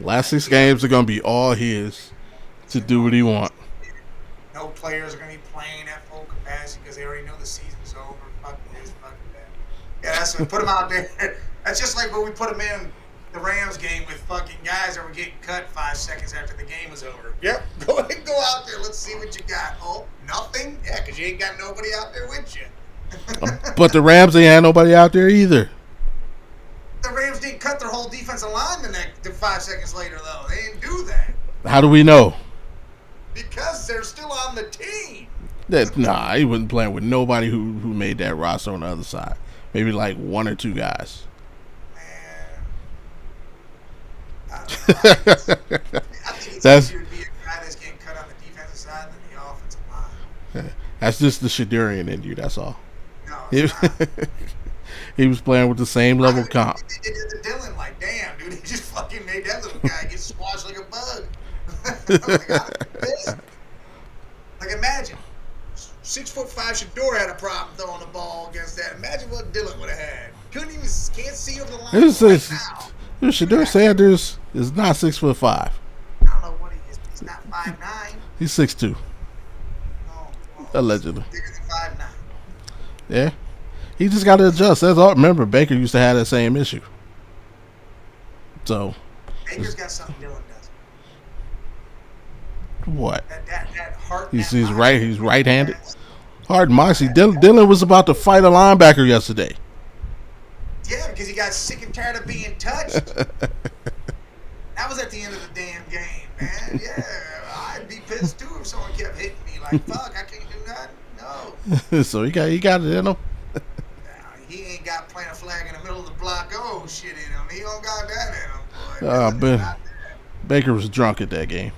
Last 6 games are gonna be all his to do what he want. No players are gonna be playing at full capacity because they already know the season's over. Fuck this, fuck that. Yeah, that's what put him out there. That's just like when we put him in the Rams game with fucking guys that were getting cut 5 seconds after the game was over. Yep, go ahead and go out there. Let's see what you got. Oh, nothing? Yeah, because you ain't got nobody out there with you. But the Rams ain't had nobody out there either. The Rams didn't cut their whole defensive line the 5 seconds later, though. They didn't do that. How do we know? Because they're still on the team. He wasn't playing with nobody who made that roster on the other side. Maybe like 1 or 2 guys. don't know. I think it's That's easier to be a guy that's getting cut on the defensive side than the offensive line. that's just the Shadurian in you. That's all. No, it's He, not. he was playing with the same I level don't even comp. think they did to Dylan. Like, damn, dude, he just fucking made that little guy get squashed like a bug. Like, I'm pissed. Like, imagine 6'5" Shador had a problem throwing the ball against that. Imagine what Dylan would have had. Can't see over the line This right is now. Shadur Sanders is not 6'5". I don't know what he is. He's not 5'9". He's 6'2", No, well, allegedly. he's bigger than 5'9". Yeah, he just got to adjust. That's all. Remember, Baker used to have that same issue. So Baker's got something Dylan does. what? That heart. He's that mind, right. He's right-handed. that's- Hard moxie. Dylan was about to fight a linebacker yesterday. Yeah, because he got sick and tired of being touched. That was at the end of the damn game, man. Yeah, I'd be pissed too if someone kept hitting me like, fuck, I can't do nothing. No. So he got it in him. Nah, he ain't got plant a flag in the middle of the block. Oh, shit in him. He don't got that in him, boy. Oh, Nothing man. about Baker was drunk at that game.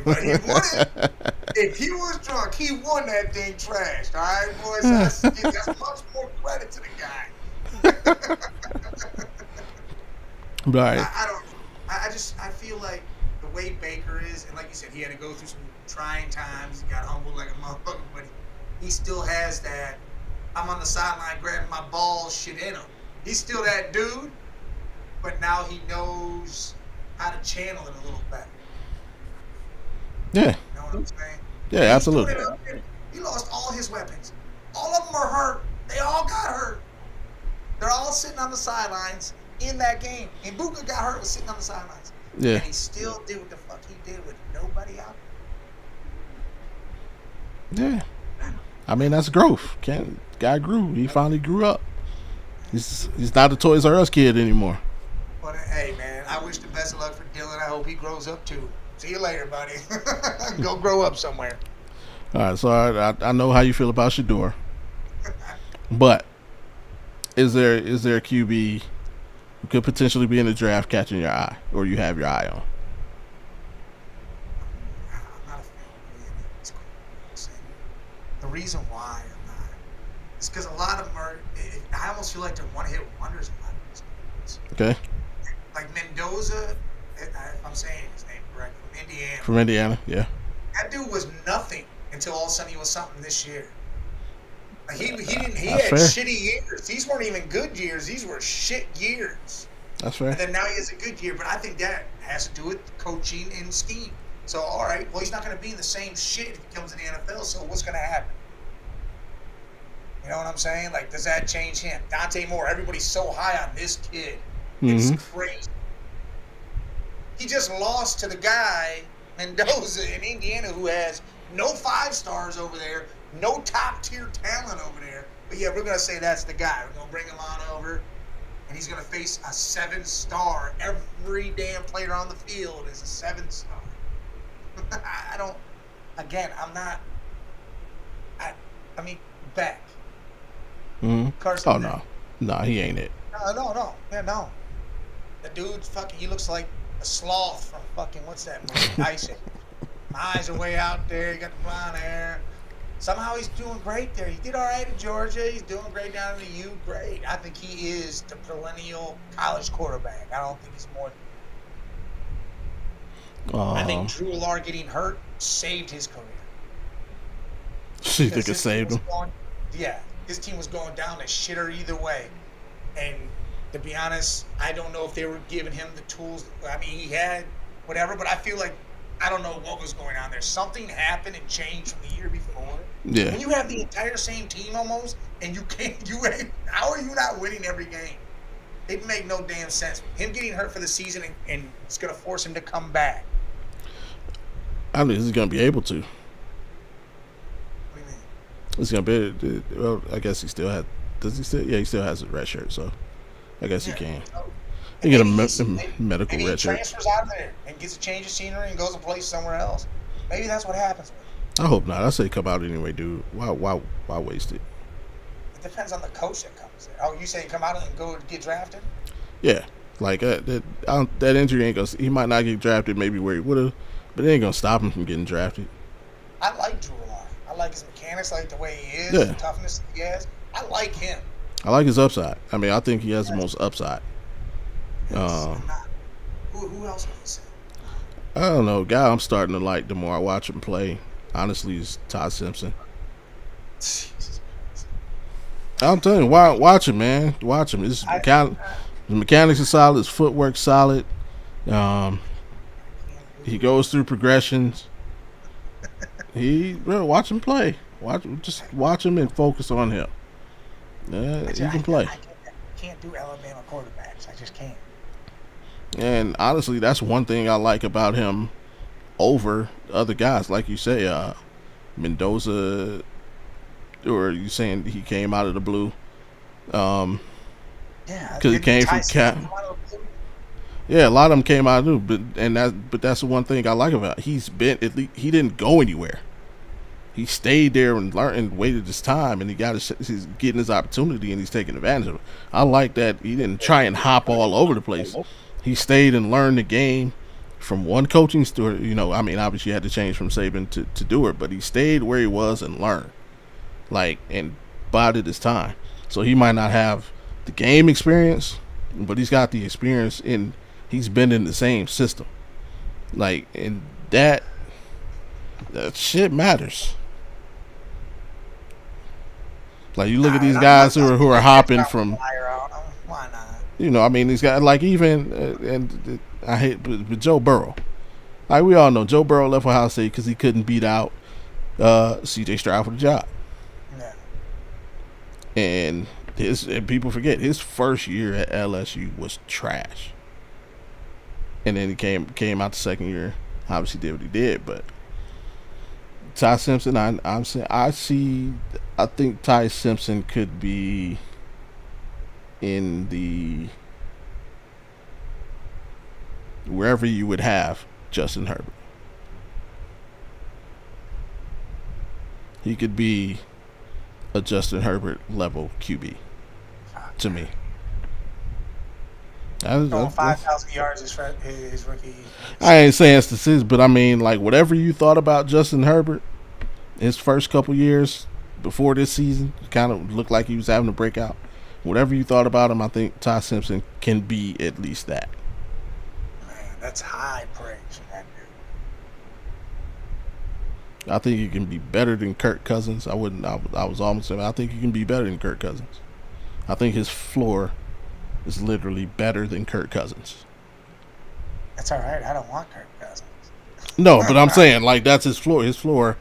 But he won it. If he was drunk, he won that thing trashed. All right, boys. So that's much more credit to the guy. Right. I don't. I feel like the way Baker is, and like you said, he had to go through some trying times. He got humbled like a motherfucker, but he still has that. I'm on the sideline grabbing my balls shit in him. He's still that dude, but now he knows how to channel it a little better. Yeah. You know what I'm saying? Yeah. He's Absolutely. doing it up there. He lost all his weapons. All of them are hurt. They all got hurt. They're all sitting on the sidelines in that game. And Buka got hurt, was sitting on the sidelines. Yeah. And he still did what the fuck he did with nobody out Yeah. I mean, that's growth. Guy grew. He finally grew up. He's not a Toys R Us kid anymore. But hey, man, I wish the best of luck for Dylan. I hope he grows up too. See you later, buddy. Go grow up somewhere. All right. So I know how you feel about Shador, but is there a QB who could potentially be in the draft catching your eye, or you have your eye on? I'm not a fan of any of these quarterbacks. And the reason why I'm not is because a lot of them are. I almost feel like they're one-hit wonders. A lot of these quarterbacks. Okay. Like Mendoza, if I'm saying his name correct, from Indiana. From Indiana. Yeah. That dude was nothing until all of a sudden he was something this year. Like he didn't. He That's had fair. shitty years. These weren't even good years. These were shit years. That's And fair. then now he has a good year. But I think that has to do with coaching and scheme. So all right, well he's not going to be in the same shit if he comes to the NFL. So what's going to happen? You know what I'm saying? Like, does that change him? Dante Moore. Everybody's so high on this kid. It's crazy. He just lost to the guy Mendoza in Indiana, who has no 5-stars over there, no top tier talent over there. But yeah, we're gonna say that's the guy. We're gonna bring him on over, and he's gonna face a 7-star. Every damn player on the field is a 7-star. I don't. Again, I'm not. I mean, Beck. Carson Oh Beck. no, he ain't it. No. Yeah, no. The dude's fucking. He looks like a sloth from fucking what's that movie? Ice Age. My eyes are way out there. He got the blonde hair. Somehow he's doing great there. He did all right at Georgia. He's doing great down in the U. Great. I think he is the perennial college quarterback. I don't think he's more. I think Drew Lar getting hurt saved his career. She think it saved him. Yeah, his team was going down the shitter either way. And to be honest, I don't know if they were giving him the tools. I mean, he had whatever, but I feel like I don't know what was going on there. Something happened and changed from the year before. Yeah. When you have the entire same team almost, and how are you not winning every game? It made no damn sense. Him getting hurt for the season and it's going to force him to come back. I mean, he's gonna be able to. What do you mean? He's gonna be. Well, I guess he still has. Does he still? Yeah, he still has a red shirt, so I guess he can. He get a medical maybe red he shirt. transfers out of there and gets a change of scenery and goes to play somewhere else. Maybe that's what happens with him. I hope not. I say come out anyway, dude. Why waste it? It depends on the coach that comes there. Oh, you say come out and go get drafted? Yeah. Like that injury ain't gonna. He might not get drafted, maybe where he would have, but it ain't gonna stop him from getting drafted. I like Drew a lot. I like his mechanics, I like the way he is, Yeah. the toughness he has. I like him. I like his upside. I mean, I think he has the most upside. Who else can you say? I don't know. Guy I'm starting to like the more I watch him play, honestly, is Todd Simpson. Jesus Christ. I'm telling you, watch him, man. Watch him. His mechanics are solid. His footwork solid. Um, he goes through progressions. Watch him play. Just watch him and focus on him. He can play. I can't do Alabama quarterbacks. I just can't. And honestly, that's one thing I like about him over other guys. Like you say, Mendoza, or you saying he came out of the blue? Yeah, because he came from Cat. Yeah, a lot of them came out of the blue, but that's the one thing I like about it. He didn't go anywhere. He stayed there and learned and waited his time, and he's getting his opportunity, and he's taking advantage of it. I like that he didn't try and hop all over the place. He stayed and learned the game from one coaching steward. I mean, obviously you had to change from Saban to do it, but he stayed where he was and learned, and bided his time. So he might not have the game experience, but he's got the experience he's been in the same system. And that shit matters. You look at these guys who are hopping from. Why not? I mean, these guys and I hate, but Joe Burrow. We all know Joe Burrow left Ohio State because he couldn't beat out C.J. Stroud for the job. Yeah. And people forget his first year at LSU was trash. And then he came out the second year. Obviously did what he did, but Ty Simpson, I think Ty Simpson could be in the wherever you would have Justin Herbert. He could be a Justin Herbert level QB to me. Throwing 5,000 yards his rookie. I ain't saying statistics, but I mean, whatever you thought about Justin Herbert, his first couple years before this season, kind of looked like he was having a breakout. Whatever you thought about him, I think Ty Simpson can be at least that. Man, that's high praise from that dude. I think he can be better than Kirk Cousins. I was almost saying I think he can be better than Kirk Cousins. I think his floor is literally better than Kirk Cousins. That's all right. I don't want Kirk Cousins. No, but I'm saying that's his floor. His floor,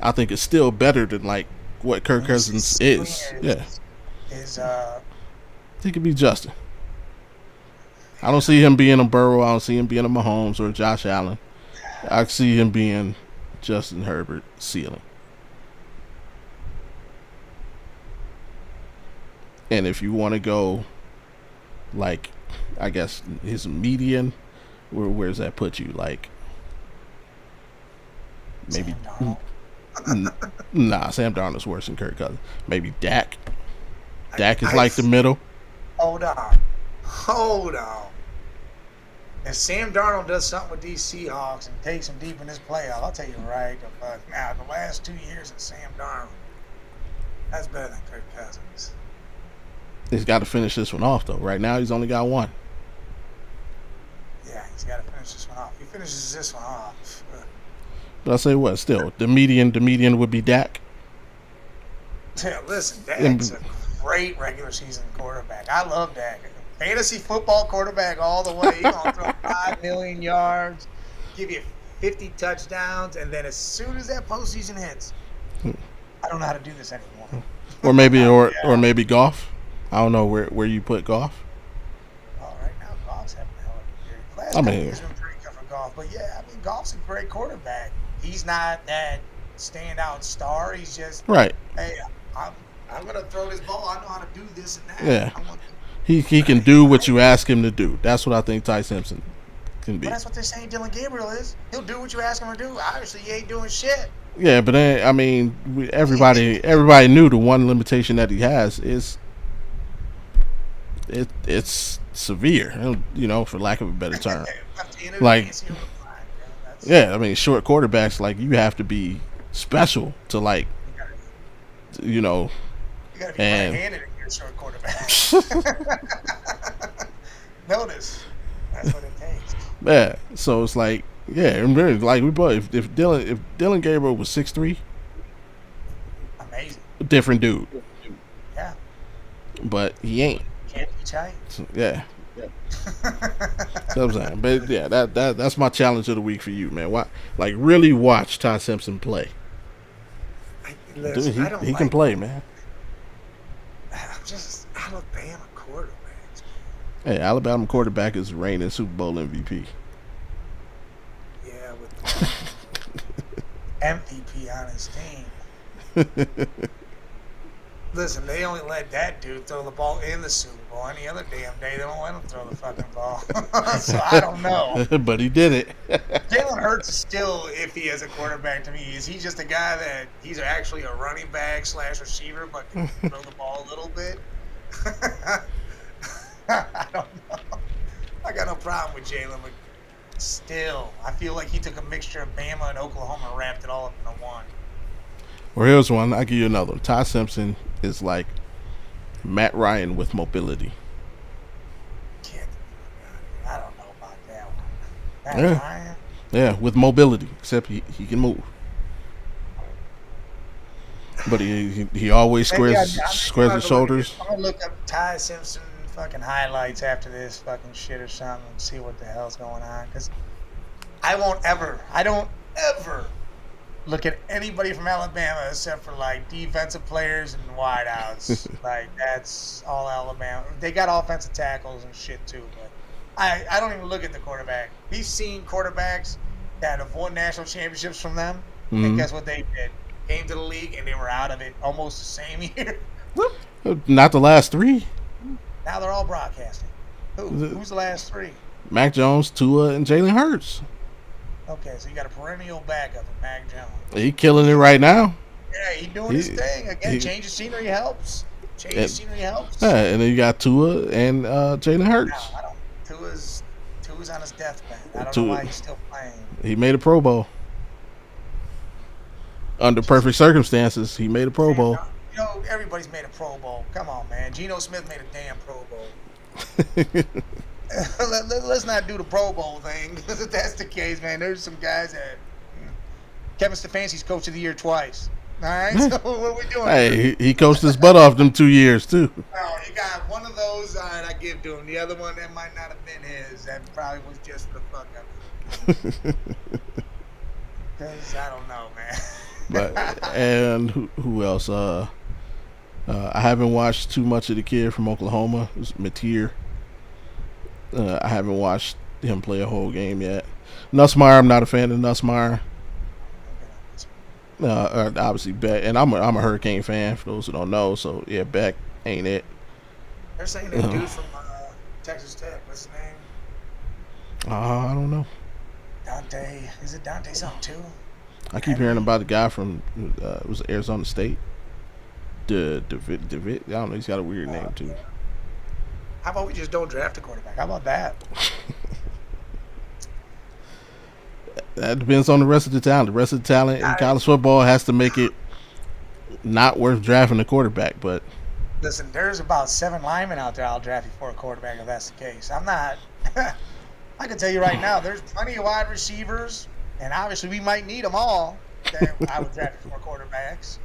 I think, is still better than what Kirk Cousins is. Yeah. He could be Justin. I don't see him being a Burrow. I don't see him being a Mahomes or a Josh Allen. I see him being Justin Herbert ceiling. And if you want to go, I guess his median, where's that put you? Maybe. Sam Darnold's worse than Kirk Cousins. Maybe Dak. Dak is the middle. Hold on. If Sam Darnold does something with these Seahawks and takes them deep in this playoff, I'll tell you right. Now, the last 2 years of Sam Darnold, that's better than Kirk Cousins. He's got to finish this one off, though. Right now, he's only got one. Yeah, he's got to finish this one off. If he finishes this one off. But I say what? Still, the median would be Dak. Yeah, listen, Dak's a great regular season quarterback. I love Dak. Fantasy football quarterback all the way. He's going to throw 5 million yards, give you 50 touchdowns, and then as soon as that postseason hits, I don't know how to do this anymore. Or maybe Goff. I don't know where you put Goff. Well, right now, Goff's having a hell of a year. Last couple years been pretty good for Goff, but yeah, I mean, Goff's a great quarterback. He's not that standout star. He's just right. Hey, I'm gonna throw this ball. I know how to do this and that. Yeah. He can do what you ask him to do. That's what I think Ty Simpson can be. But that's what they're saying Dylan Gabriel is. He'll do what you ask him to do. Obviously, he ain't doing shit. Yeah, but I mean, everybody knew the one limitation that he has is it's severe, for lack of a better term. Left handed Like, against you. That's yeah, I mean, short quarterbacks, like, you have to be special to, like, you gotta, you know, you gotta be right and handed against short quarterback. Notice that's what it takes. yeah. So it's like, yeah, and really, like, we both, if Dylan Gabriel was 6'3", Amazing. different dude, Yeah. but he ain't. Can't be tight. So, yeah. So I'm saying, but yeah, that's my challenge of the week for you, man. Why, like, really watch Ty Simpson play. Dude, Listen, I don't he can like. play, man. I'm just Alabama quarterbacks. Hey, Alabama quarterback is reigning Super Bowl MVP. Yeah, with MVP on his team. Listen, they only let that dude throw the ball in the Super Bowl. Any other damn day, they don't let him throw the fucking ball. So I don't know. But he did it. Jalen Hurts is still iffy as a quarterback to me. Is he just a guy that he's actually a running back / receiver, but can throw the ball a little bit? I don't know. I got no problem with Jalen, but still, I feel like he took a mixture of Bama and Oklahoma and wrapped it all up into one. Well, here's one. I'll give you another one. Ty Simpson is like Matt Ryan with mobility. Get the fuck out of here. I don't know about that one. Matt Yeah. Ryan? Yeah, with mobility, except he can move. But he always Maybe squares his shoulders. I'm gonna look up Ty Simpson fucking highlights after this fucking shit or something and see what the hell's going on. Because I don't ever look at anybody from Alabama except for like defensive players and wideouts. Like that's all Alabama. They got offensive tackles and shit too, but I don't even look at the quarterback. We've seen quarterbacks that have won national championships from them, and guess what they did? Came to the league and they were out of it almost the same year. Whoop. Not the last three. Now they're all broadcasting. Who's the last three? Mac Jones, Tua, and Jalen Hurts. Okay, so you got a perennial backup of Mac Jones. He killing it right now. Yeah, he doing his thing. Again, change of scenery helps. Change of scenery helps. Yeah, and then you got Tua and Jalen Hurts. No, I don't. Tua's on his deathbed. I don't know why he's still playing. He made a Pro Bowl. Under perfect circumstances, he made a Pro Bowl. You know, everybody's made a Pro Bowl. Come on, man. Geno Smith made a damn Pro Bowl. Let's not do the Pro Bowl thing. Because if that's the case, man, there's some guys that Kevin Stefanski's coach of the year twice. All right, so what are we doing? Hey, he coached his butt off them 2 years too. Oh, you got one of those. All right, I give to him. The other one that might not have been his. That probably was just for the fuck up. Because I don't know, man. But and who else? I haven't watched too much of the kid from Oklahoma. It was Mateer. I haven't watched him play a whole game yet. Nussmeier, I'm not a fan of Nussmeier. Obviously Beck, and I'm a Hurricane fan for those who don't know. So yeah, Beck ain't it. They're saying that dude from Texas Tech. What's his name? I don't know. Dante. Is it Dante something too? I keep hearing about the guy from it was Arizona State. David. I don't know. He's got a weird name too. How about we just don't draft a quarterback? How about that? That depends on the rest of the talent. The rest of the talent in college football has to make it not worth drafting a quarterback. But listen, there's about 7 linemen out there I'll draft before a quarterback if that's the case. I'm not. I can tell you right now, there's plenty of wide receivers, and obviously we might need them all. That I would draft before quarterbacks.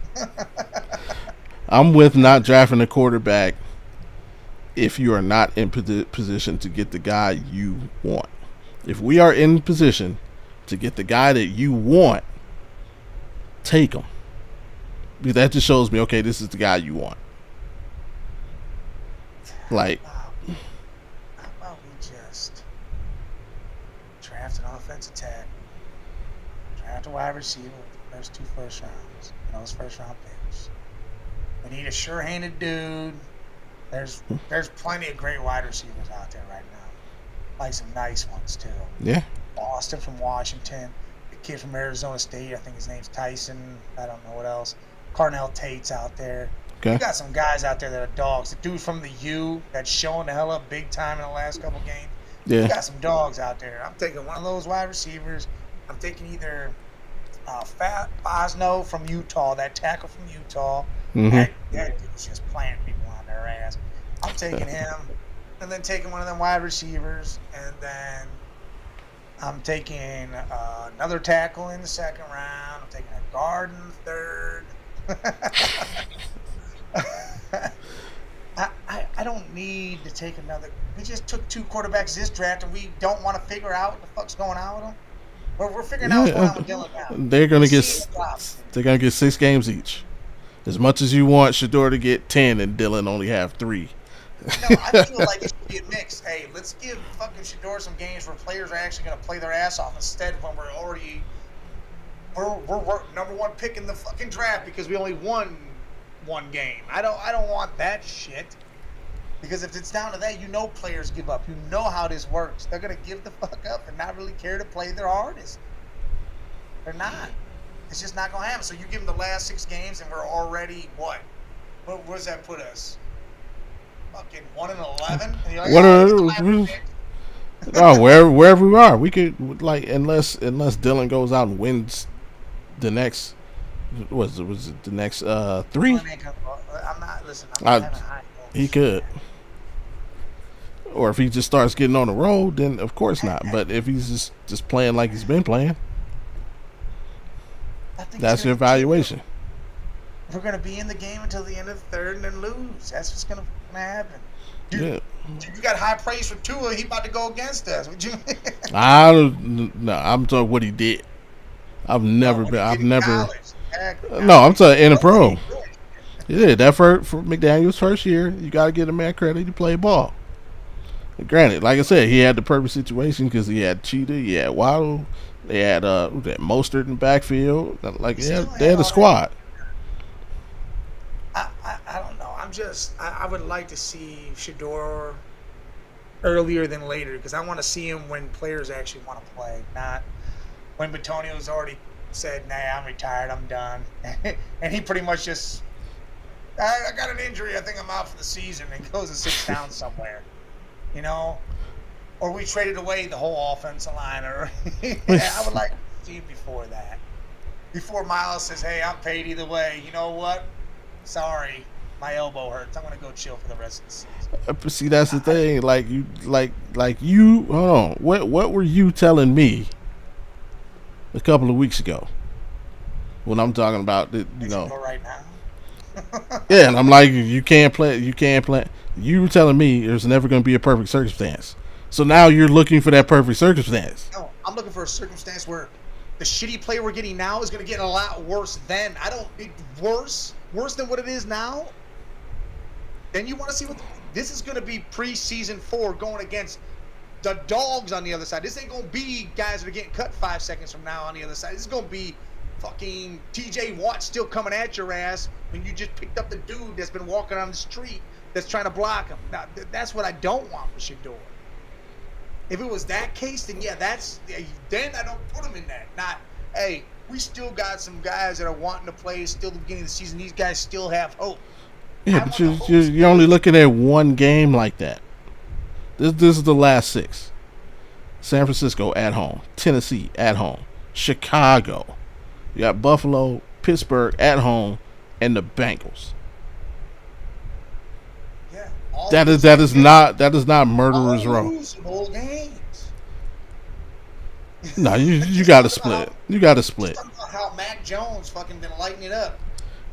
I'm with not drafting a quarterback if you are not in position to get the guy you want. If we are in position to get the guy that you want, take him. Because that just shows me, okay, this is the guy you want. Like, how about we just draft an offensive tackle, draft a wide receiver with the first 2 first rounds, those first round picks. We need a sure-handed dude. There's plenty of great wide receivers out there right now. Like some nice ones too. yeah. Boston from Washington. The kid from Arizona State, I think his name's Tyson. I don't know what else. Carnell Tate's out there. You Okay. got some guys out there that are dogs. The dude from the U that's showing the hell up big time in the last couple games. You Yeah. got some dogs out there. I'm taking one of those wide receivers. I'm taking either Fat Bosno from Utah, that tackle from Utah. Mm-hmm. That dude's just playing people on their ass. I'm taking him, and then taking one of them wide receivers, and then I'm taking another tackle in the second round. I'm taking a guard in the third. I don't need to take another. We just took 2 quarterbacks this draft, and we don't want to figure out what the fuck's going on with them. We're figuring out what's going on with Dylan now. They're gonna get 6 games each. As much as you want Shador to get 10 and Dylan only have 3. No, I feel like it should be a mix. Hey, let's give fucking Shador some games where players are actually going to play their ass off instead of when we're number 1 pick in the fucking draft because we only won 1 game. I don't want that shit. Because if it's down to that, you know players give up. You know how this works. They're going to give the fuck up and not really care to play their hardest. They're not. It's just not going to happen. So you give them the last 6 games and we're already, what? Where does that put us? Fucking 1-11? And you're like, Wherever we are, we could like unless Dylan goes out and wins the next was it the next 3? I'm not having high hopes. He could. Or if he just starts getting on the road, then of course not. But if he's just playing like he's been playing, that's your evaluation. We're going to be in the game until the end of the third and then lose. That's what's going to happen. Dude, you got high praise for Tua. He about to go against us. Would you? I'm talking what he did. I'm talking in a pro. Yeah, that for McDaniel's first year, you got to give the man credit. He played ball. Granted, like I said, he had the perfect situation because he had Cheetah, he had Waddle, they had Mostert in the backfield. Like they had a squad. I don't know. I would like to see Shador earlier than later because I want to see him when players actually want to play, not when Batonio's already said, "Nah, I'm retired, I'm done," and he pretty much just, I got an injury, I think I'm out for the season, and goes and sits down somewhere. You know, or we traded away the whole offensive line, or I would like to see before that. Before Miles says, "Hey, I'm paid either way. You know what? Sorry, my elbow hurts. I'm gonna go chill for the rest of the season." See, that's the thing. Like you. Hold on. What were you telling me a couple of weeks ago when I'm talking about the, right now. Yeah, and I'm like, you can't play. You were telling me there's never going to be a perfect circumstance. So now you're looking for that perfect circumstance. No, I'm looking for a circumstance where the shitty play we're getting now is going to get a lot worse then. Worse than what it is now. Then you want to see this is going to be preseason 4 going against the dogs on the other side. This ain't going to be guys that are getting cut 5 seconds from now on the other side. This is going to be fucking TJ Watt still coming at your ass when you just picked up the dude that's been walking on the street that's trying to block him. Now, that's what I don't want for Shador. If it was that case, then yeah, then I don't put him in that. Not, hey, we still got some guys that are wanting to play still the beginning of the season. These guys still have hope. Yeah, but you're only looking at one game like that. This is the last 6. San Francisco at home, Tennessee at home, Chicago. You got Buffalo, Pittsburgh at home, and the Bengals. Yeah, that is not murderer's row. Games. No, you got to split. You got to split. Talking about how Mac Jones fucking been lighting it up.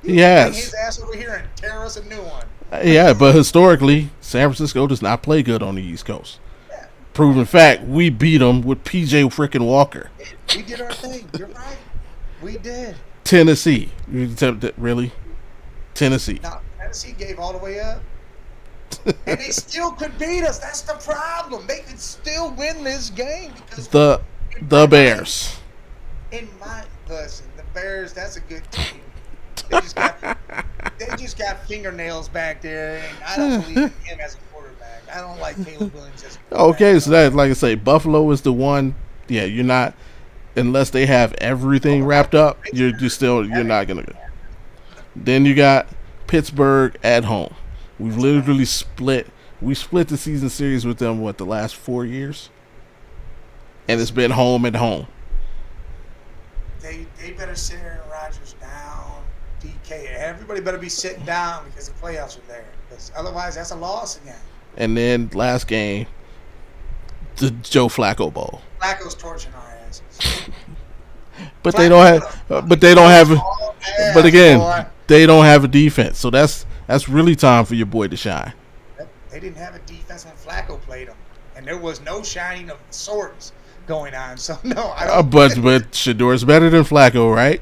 He has. Bring his ass over here and tear us a new one. Yeah, but historically, San Francisco does not play good on the East Coast. Yeah. Proven fact, we beat them with PJ freaking Walker. We did our thing. You're right. We did. Tennessee. Really? Tennessee. No, Tennessee gave all the way up. And they still could beat us. That's the problem. They could still win this game because the Bears. Listen, the Bears, that's a good team. They just got fingernails back there, and I don't believe in him as a quarterback. I don't like Caleb Williams as a quarterback. Okay, so that, like I say, Buffalo is the one. Yeah, you're not, unless they have everything wrapped up. You're not gonna. Then you got Pittsburgh at home. We've literally split. We split the season series with them the last 4 years, and it's been home and home. They better sit Aaron Rodgers down, DK. Everybody better be sitting down because the playoffs are there. Because otherwise, that's a loss again. And then last game, the Joe Flacco Bowl. Flacco's torching our asses. But they don't have. But again, they don't have a defense. So that's really time for your boy to shine. They didn't have a defense when Flacco played them, and there was no shining of swords going on. So no, I don't. But Shador's better than Flacco, right?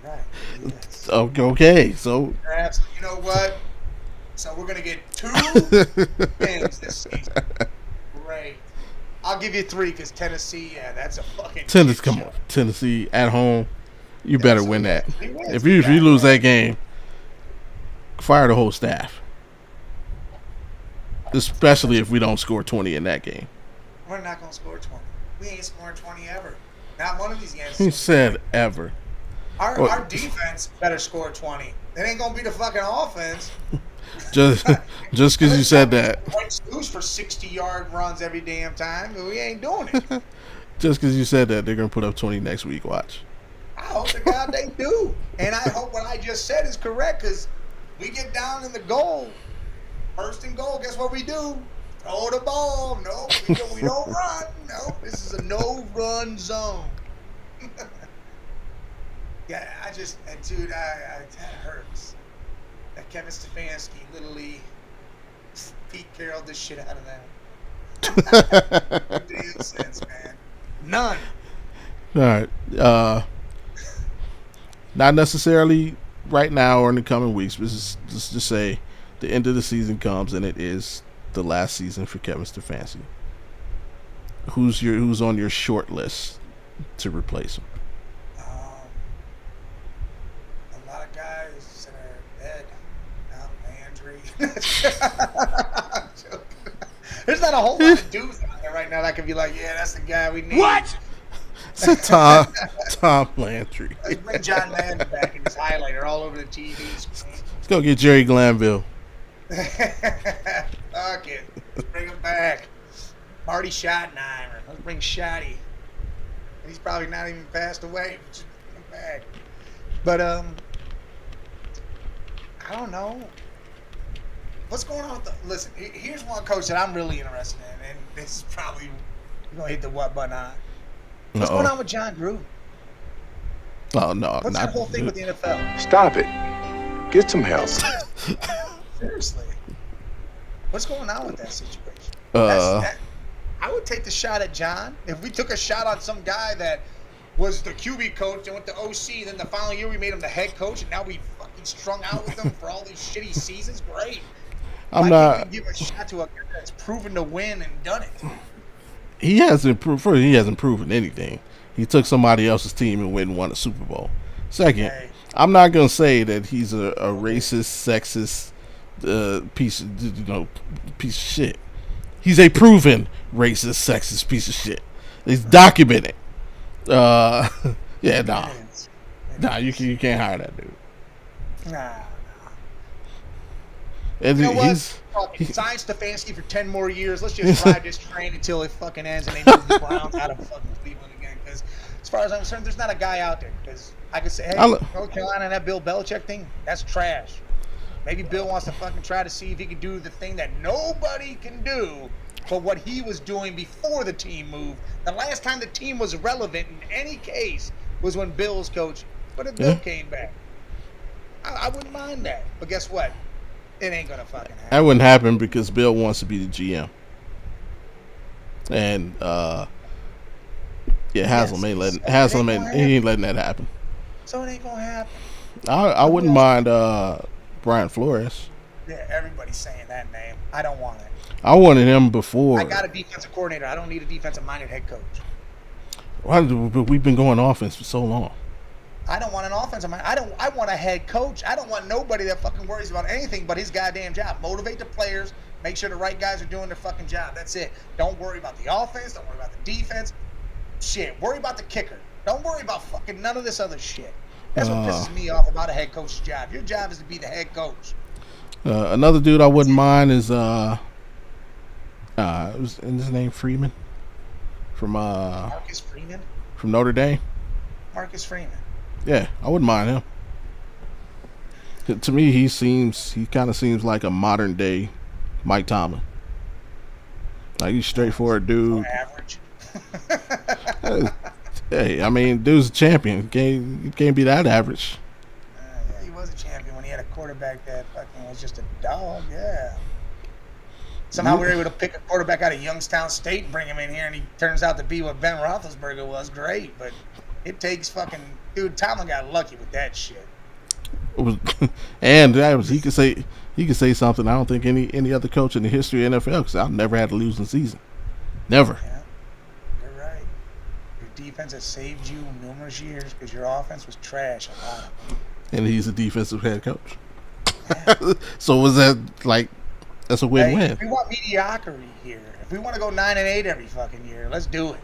Right. Yes. Okay, so perhaps you know what? So we're gonna get 2 games this season. Great. I'll give you 3 because Tennessee. Yeah, that's a fucking. Tennessee, come on, Tennessee at home. You better win that. If you lose that game, fire the whole staff. Especially if we don't score 20 in that game. We're not gonna score 20. We ain't scoring 20 ever. Not one of these games. He said ever. Our defense better score 20. It ain't gonna be the fucking offense. Just because you said that. Lose for 60-yard runs every damn time. We ain't doing it. Just because you said that, they're gonna put up 20 next week. Watch. I hope to God they do, and I hope what I just said is correct because we get down in the goal. First and goal, guess what we do? Throw the ball. No, we don't run. No, this is a no-run zone. Yeah, dude, that hurts. That Kevin Stefanski literally Pete Carroll this shit out of that. No damn sense, man. None. All right. Not necessarily right now or in the coming weeks, but just to say the end of the season comes and it is the last season for Kevin Stefanski. Who's on your short list to replace him? A lot of guys that are dead. Landry. There's not a whole lot of dudes out there right now that could be like, yeah, that's the guy we need. What? It's Tom Landry. Let's bring John Madden back in his highlighter all over the TV screen. Let's go get Jerry Glanville. Fuck it. Let's bring him back. Marty Schottenheimer. Let's bring Shotty. He's probably not even passed away. But just bring him back. But I don't know. What's going on with the... Listen, here's one coach that I'm really interested in, and this is probably... You're going to hit the what button on. What's going on with John Gruden? Oh, no. What's that whole thing with the NFL? Stop it. Get some help. Seriously. What's going on with that situation? I would take the shot at John. If we took a shot on some guy that was the QB coach and went to OC, then the following year we made him the head coach, and now we fucking strung out with him for all these shitty seasons, great. Why can't we give a shot to a guy that's proven to win and done it? He hasn't proven anything. He took somebody else's team and won a Super Bowl. Second, I'm not gonna say that he's a racist, sexist piece of shit. He's a proven racist, sexist piece of shit. He's documented. Yeah, nah, you can't hire that dude. Nah. And you know what? Sign Stefanski for 10 more years. Let's just ride this train until it fucking ends and they move the Browns out of fucking Cleveland again. Because as far as I'm concerned, there's not a guy out there. Because I could say, hey, North Carolina and that Bill Belichick thing, that's trash. Maybe Bill wants to fucking try to see if he can do the thing that nobody can do, but what he was doing before the team moved. The last time the team was relevant in any case was when Bill was coaching. But if Bill came back, I wouldn't mind that. But guess what? It ain't gonna fucking happen. That wouldn't happen because Bill wants to be the GM. And Haslam ain't letting that happen. So it ain't gonna happen. I wouldn't mind Brian Flores. Yeah, everybody's saying that name. I don't want it. I wanted him before. I got a defensive coordinator. I don't need a defensive-minded head coach. Why? But we've been going offense for so long. I don't want an offensive mind. I want a head coach. I don't want nobody that fucking worries about anything but his goddamn job. Motivate the players. Make sure the right guys are doing their fucking job. That's it. Don't worry about the offense. Don't worry about the defense. Shit, worry about the kicker. Don't worry about fucking none of this other shit. That's what pisses me off about a head coach's job. Your job is to be the head coach. Another dude I wouldn't mind is isn't his name Freeman from Marcus Freeman. from Notre Dame. Marcus Freeman. Yeah, I wouldn't mind him. To me, he kind of seems like a modern day Mike Tomlin. Like he's straightforward dude. Average. Hey, I mean, dude's a champion. You can't be that average. Yeah, he was a champion when he had a quarterback that fucking was just a dog. Yeah. Somehow we were able to pick a quarterback out of Youngstown State and bring him in here, and he turns out to be what Ben Roethlisberger was. Great, but it takes fucking dude. Tomlin got lucky with that shit. And he could say something I don't think any other coach in the history of NFL, because I've never had a losing season. Never. Yeah, you're right. Your defense has saved you numerous years because your offense was trash a lot of them. And he's a defensive head coach. Yeah. So was that like that's a win-win? Hey, if we want mediocrity here, if we want to go 9-8 every fucking year, let's do it.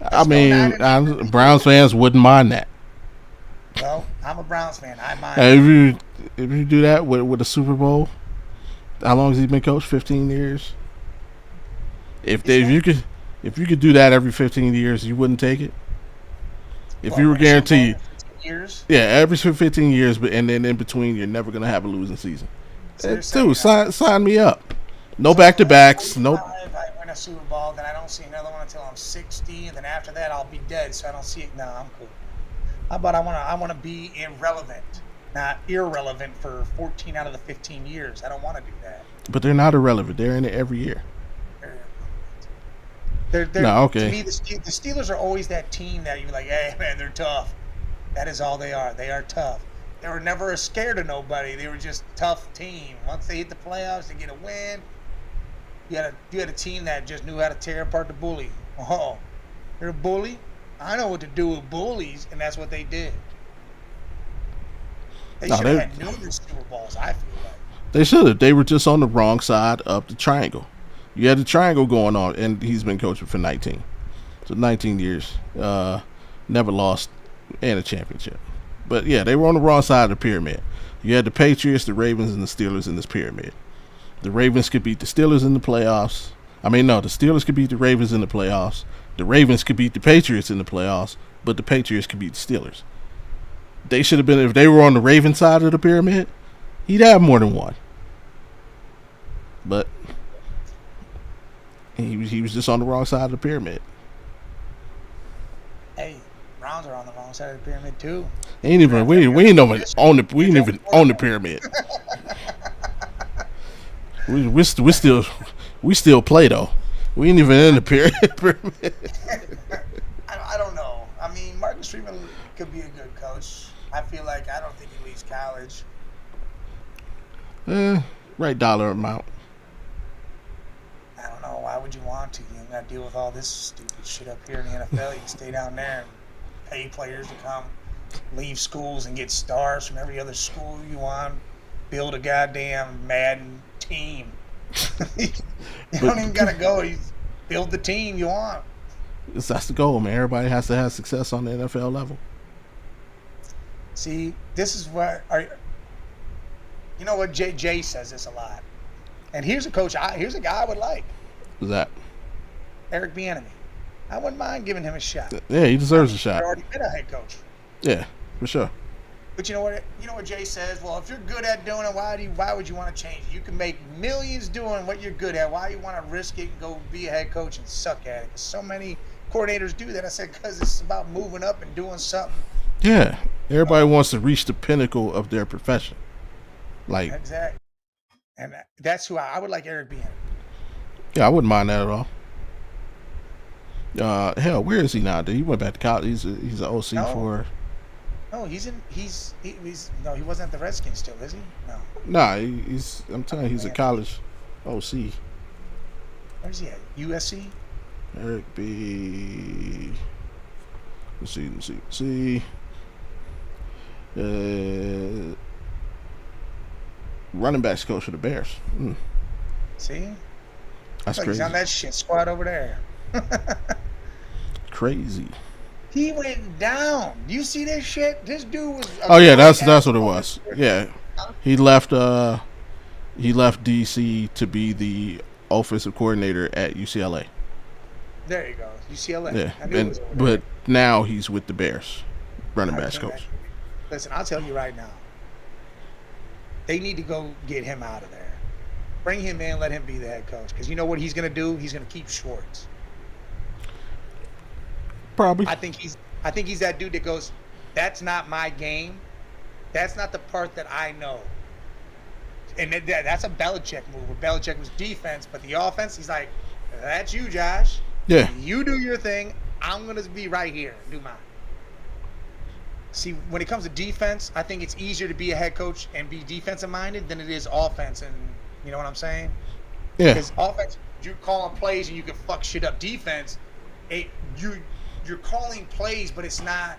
I mean, Browns fans wouldn't mind that. Well, I'm a Browns fan. I mind. If you do that with a Super Bowl, how long has he been coached? 15 years. If you could do that every 15 years, you wouldn't take it. If you were guaranteed, years. Yeah, every 15 years, but and then in between, you're never gonna have a losing season. So Dude, sign me up. No back-to-backs. No. If I win a Super Bowl, then I don't see another one until I'm 60, and then after that, I'll be dead. So I don't see it. No, I'm cool. How about I want to be irrelevant, not irrelevant for 14 out of the 15 years. I don't want to do that. But they're not irrelevant. They're in it every year. They're no, okay. To me, the Steelers are always that team that you're like, hey, man, they're tough. That is all they are. They are tough. They were never scared of nobody. They were just a tough team. Once they hit the playoffs, they get a win. You had a team that just knew how to tear apart the bully. Oh, you're a bully? I know what to do with bullies, and that's what they did. They should have had numerous Super Bowls, I feel like. They should have. They were just on the wrong side of the triangle. You had the triangle going on, and he's been coaching for 19. So 19 years. Never lost and a championship. But, yeah, they were on the wrong side of the pyramid. You had the Patriots, the Ravens, and the Steelers in this pyramid. The Ravens could beat the Steelers in the playoffs. I mean, no, the Steelers could beat the Ravens in the playoffs. The Ravens could beat the Patriots in the playoffs, but the Patriots could beat the Steelers. They should have been, if they were on the Raven side of the pyramid, he'd have more than one. But he was just on the wrong side of the pyramid. Hey, Browns are on the wrong side of the pyramid too. We ain't even on the pyramid. we still play though. We ain't even in the pyramid. I don't know. I mean, Marcus Freeman could be a good coach. I feel like I don't think he leaves college. Right dollar amount. I don't know. Why would you want to? You don't got to deal with all this stupid shit up here in the NFL. You can stay down there and pay players to come, leave schools and get stars from every other school you want. Build a goddamn Madden team. You don't even got to go. You build the team you want. That's the goal, man. Everybody has to have success on the NFL level. See, this is what you know what Jay says this a lot. And here's a coach. Here's a guy I would like. Who's that? Eric Bieniemy. I wouldn't mind giving him a shot. Yeah, he deserves a shot. He's already been a head coach. Yeah, for sure. But you know what? You know what Jay says? Well, if you're good at doing it, why would you want to change it? You can make millions doing what you're good at. Why you want to risk it and go be a head coach and suck at it? Because so many coordinators do that. I said because it's about moving up and doing something. Yeah, everybody wants to reach the pinnacle of their profession. Like exactly, and that's who I would like Eric Bieniemy. Yeah, I wouldn't mind that at all. Hell, where is he now? Dude, he went back to college. He's an OC for. No, he wasn't at the Redskins still, is he? No. Nah, I'm telling you, he's a college OC. Where's he at? USC? Eric B. Let's see. Running backs coach for the Bears. See? That's like crazy. He's on that shit squad over there. crazy. He went down. You see this shit? This dude was. Oh yeah, that's what it was. Yeah, he left. He left DC to be the offensive coordinator at UCLA. There you go, UCLA. Yeah, I knew it was over there. but now he's with the Bears, running backs coach. Listen, I'll tell you right now. They need to go get him out of there. Bring him in, let him be the head coach. Because you know what he's going to do? He's going to keep Schwartz. Probably. I think he's that dude that goes, that's not my game. That's not the part that I know. And that's a Belichick move. Where Belichick was defense, but the offense, he's like, that's you, Josh. Yeah. You do your thing. I'm going to be right here and do mine. See, when it comes to defense, I think it's easier to be a head coach and be defensive minded than it is offense. And you know what I'm saying? Yeah. Because offense, you're calling plays and you can fuck shit up. Defense, you're calling plays, but it's not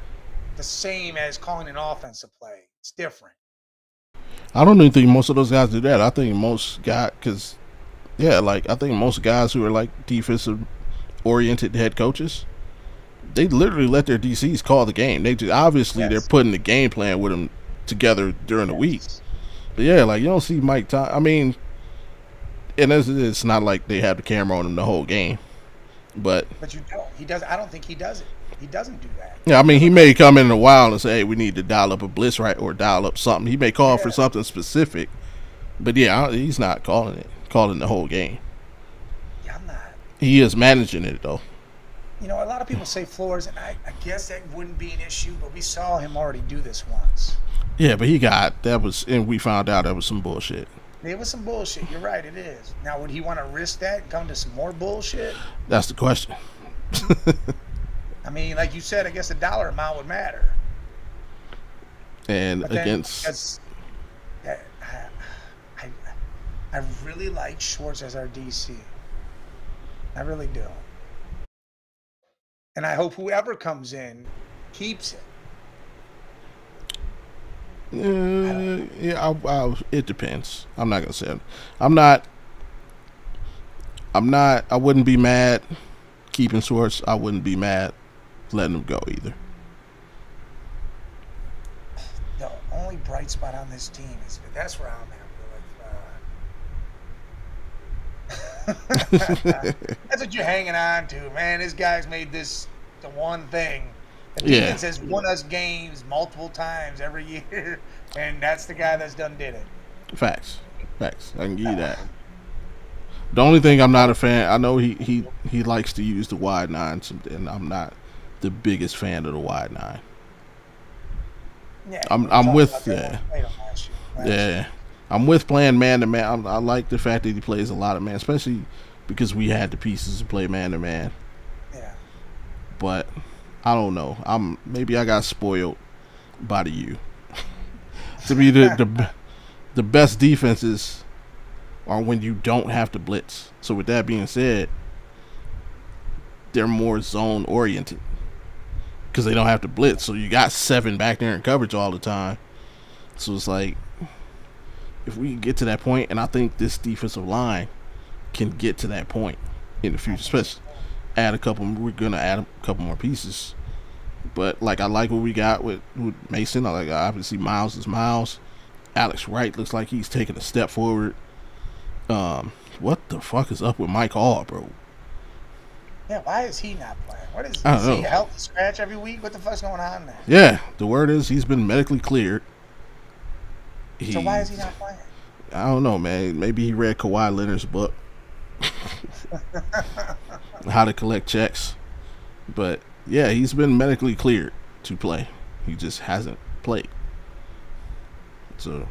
the same as calling an offensive play. It's different. I don't even think most of those guys do that. I think most guys, I think most guys who are like defensive oriented head coaches, they literally let their DCs call the game. They just obviously they're putting the game plan with them together during the week. But yeah, like you don't see Mike Tom. I mean, and it's not like they have the camera on him the whole game. But you don't. He does. I don't think he does it. He doesn't do that. Yeah, I mean, he may come in a while and say, "Hey, we need to dial up a blitz, right?" Or dial up something. He may call for something specific. But yeah, he's not calling the whole game. Yeah, I'm not. He is managing it though. You know, a lot of people say floors, and I guess that wouldn't be an issue, but we saw him already do this once. Yeah, but and we found out that was some bullshit. It was some bullshit. You're right, it is. Now, would he want to risk that and come to some more bullshit? That's the question. I mean, like you said, I guess the dollar amount would matter. And I really like Schwartz as our DC. I really do. And I hope whoever comes in keeps it. It depends. I'm not gonna say it. I wouldn't be mad keeping Schwartz. I wouldn't be mad letting him go either. The only bright spot on this team is that's where I'm at. That's what you're hanging on to, man. This guy's made this the one thing. The defense has won us games multiple times every year, and that's the guy that's done did it. Facts. I can give you that. The only thing I'm not a fan, I know he likes to use the wide nine, and I'm not the biggest fan of the wide nine. Yeah, I'm with I'm with playing man to man. I like the fact that he plays a lot of man, especially because we had the pieces to play man to man. Yeah. But I don't know. Maybe I got spoiled by the U. To me, the best defenses are when you don't have to blitz. So with that being said, they're more zone oriented because they don't have to blitz. So you got 7 back there in coverage all the time. So it's like, if we get to that point, and I think this defensive line can get to that point in the future, especially we're gonna add a couple more pieces. But like I like what we got with Mason. I obviously Miles is Miles. Alex Wright looks like he's taking a step forward. What the fuck is up with Mike Hall, bro? Yeah, why is he not playing? What is he a healthy scratch every week? What the fuck's going on there? Yeah, the word is he's been medically cleared. So why is he not playing? I don't know, man. Maybe he read Kawhi Leonard's book. How to collect checks. But yeah, he's been medically cleared to play. He just hasn't played. So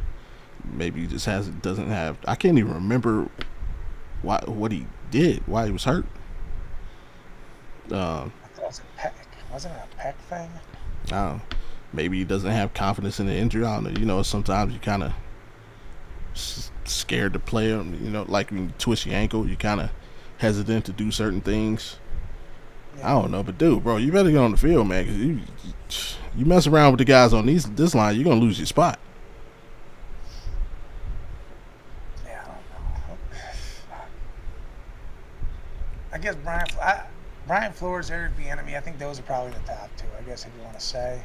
maybe he just doesn't have. I can't even remember what he did, why he was hurt. I thought it was a pec. Wasn't it a pec thing? I don't know. Maybe he doesn't have confidence in the injury. I don't know. You know, sometimes you kind of scared to play him. You know, like when you twist your ankle, you kind of hesitant to do certain things. Yeah. I don't know, but dude, bro, you better get on the field, man, because you mess around with the guys on this line, you're gonna lose your spot. Yeah, I don't know. I guess Brian Flores, Eric Bieniemy, I think those are probably the top two, I guess, if you want to say.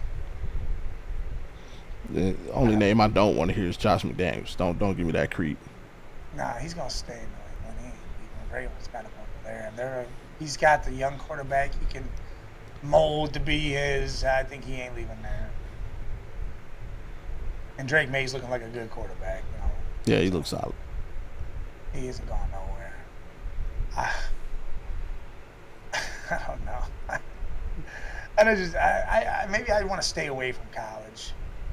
The only name I don't want to hear is Josh McDaniels. Don't give me that creep. Nah, he's going to stay in New England. He ain't leaving. Ravens got him over there. And he's got the young quarterback he can mold to be his. I think he ain't leaving there. And Drake May's looking like a good quarterback. Yeah, he looks solid. He isn't going nowhere. I don't know. Maybe I want to stay away from college.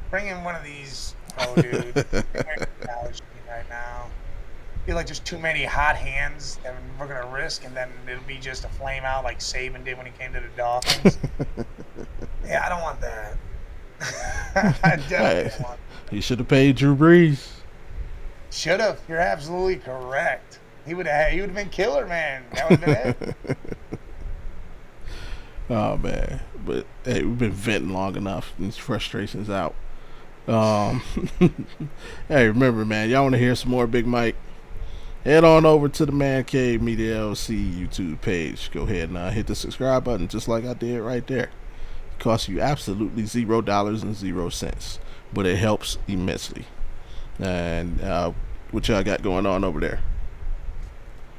Bring in one of these pro dudes. Bring in a college team right now. I feel like there's too many hot hands that we're going to risk, and then it'll be just a flame out like Saban did when he came to the Dolphins. Yeah, I don't want that. I definitely don't want that. He should have paid Drew Brees. Should have. You're absolutely correct. He would have been killer, man. That would have been it. Oh man, but hey, we've been venting long enough. These frustrations out. Hey, remember, man, y'all want to hear some more Big Mike? Head on over to the Man Cave Media LLC YouTube page. Go ahead and hit the subscribe button, just like I did right there. It costs you absolutely $0.00, but it helps immensely. And what y'all got going on over there?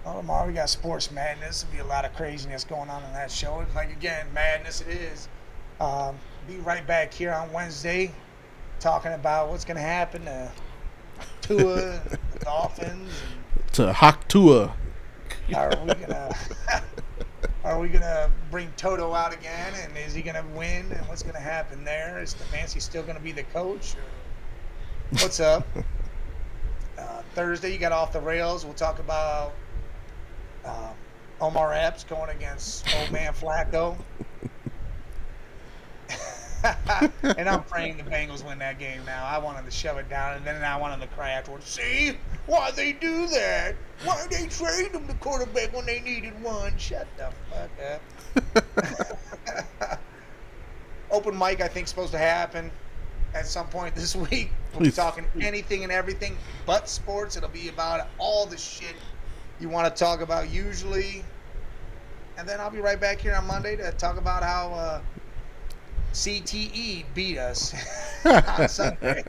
Well, tomorrow we got Sports Madness. There'll be a lot of craziness going on in that show. Like, again, madness it is. Be right back here on Wednesday talking about what's going to happen to Tua, the Dolphins. To Hawk Tua. Are we gonna bring Toto out again? And is he going to win? And what's going to happen there? Is Stefanski still going to be the coach? Or what's up? Thursday, you got Off the Rails. We'll talk about Omar Epps going against old man Flacco. And I'm praying the Bengals win that game now. I want them to shove it down, and then I want them to cry afterwards. See? Why'd they do that? Why'd they trade them the quarterback when they needed one? Shut the fuck up. Open mic, I think, is supposed to happen at some point this week. We'll be talking anything and everything but sports. It'll be about all the shit you want to talk about usually. And then I'll be right back here on Monday to talk about how CTE beat us on Sunday.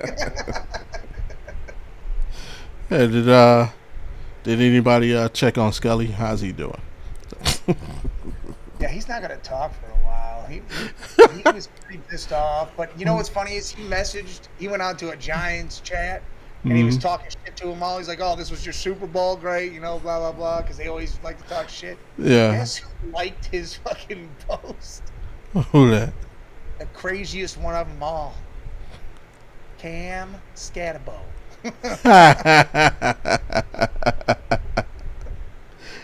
Hey, did anybody check on Scully? How's he doing? Yeah, he's not going to talk for a while. He was pretty pissed off. But you know what's funny is he went on to a Giants chat, and he was talking shit to them all. He's like, oh, this was your Super Bowl, great, blah, blah, blah, because they always like to talk shit. Yeah. Guess who liked his fucking post? Who that? The craziest one of them all. Cam Scatterbo.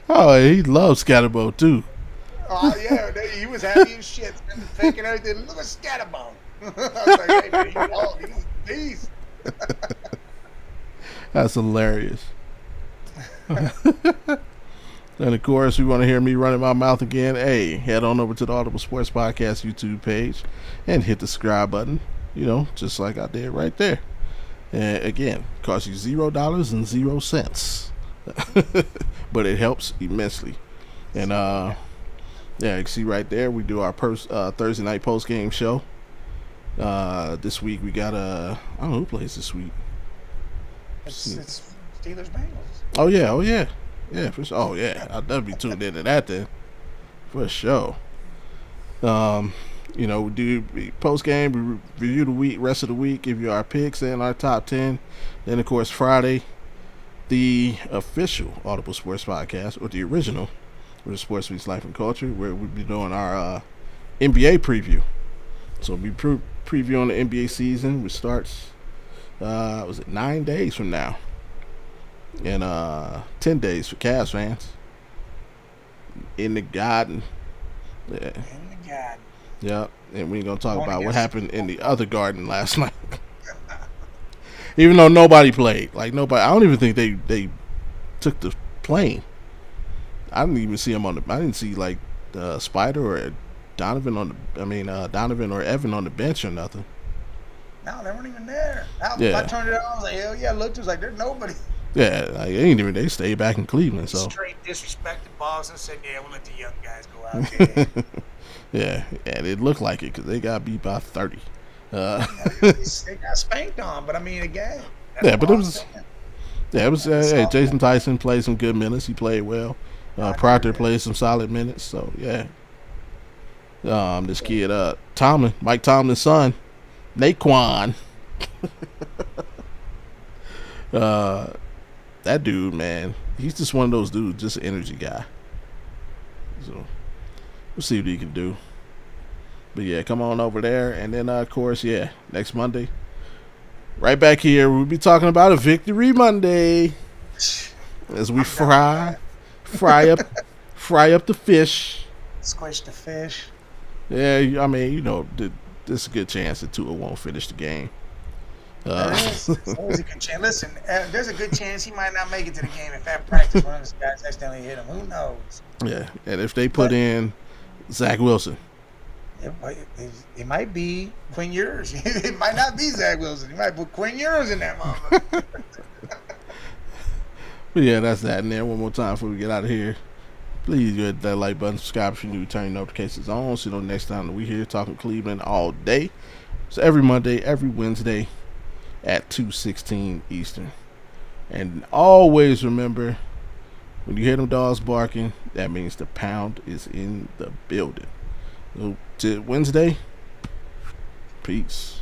Oh, he loves Scatterbo too. Oh yeah, he was happy as shit, thinking everything. Look at Scatterbo. I was like, hey man, he's a beast. That's hilarious. And of course, we want to hear me running my mouth again. Hey, head on over to the Audible Sports Podcast YouTube page and hit the subscribe button. Just like I did right there. And again, costs you $0.00, but it helps immensely. And yeah, you can see right there, we do our Thursday night post game show. This week we got I don't know who plays this week. It's Steelers Bengals. Oh yeah, for sure. Oh yeah, I'll definitely be tuned into that then, for sure. We do post game, we review the rest of the week, give you our picks and our top 10. Then of course Friday, the official Audible Sports Podcast, or the original, with the Sports Meets Life and Culture, where we'll be doing our NBA preview. So we'll be previewing the NBA season, which starts 9 days from now, and 10 days for Cavs fans. In the Garden. Yeah. In the Garden. Yep, and we're gonna talk about what happened in the other Garden last night. Even though nobody played, I don't even think they took the plane. I didn't even see him I didn't see Spider or Donovan Donovan or Evan on the bench or nothing. No, they weren't even there. I turned it on. I was like, hell yeah! Looked, it was like there's nobody. Yeah, like they stayed back in Cleveland, so Straight disrespected Boston. Said, "Yeah, we'll let the young guys go out there." yeah, and it looked like it because they got beat by 30. They got spanked on, but I mean, again, that's Yeah, what but it I'm was saying. hey, Jason Tyson played some good minutes. He played well. Proctor played some solid minutes. So yeah, this kid, Mike Tomlin's son, Naquan, that dude, man, he's just one of those dudes, just an energy guy. So we'll see what he can do. But yeah, come on over there, and then of course, yeah, next Monday, right back here, we'll be talking about a Victory Monday as we fry up the fish. Squish the fish. Yeah, I mean, there's a good chance that Tua won't finish the game. There's always a good chance. Listen, there's a good chance he might not make it to the game if at practice one of those guys accidentally hit him. Who knows? Yeah, and if they put in Zach Wilson, it might be Quinn Ewers. It might not be Zach Wilson. He might put Quinn Ewers in that moment. but yeah, that's that. And then one more time before we get out of here, please hit that like button, subscribe if you're new, turn your notifications on. So next time that we here talking Cleveland all day. So every Monday, every Wednesday at 2:16 Eastern. And always remember, when you hear them dogs barking, that means the pound is in the building. So till Wednesday, peace.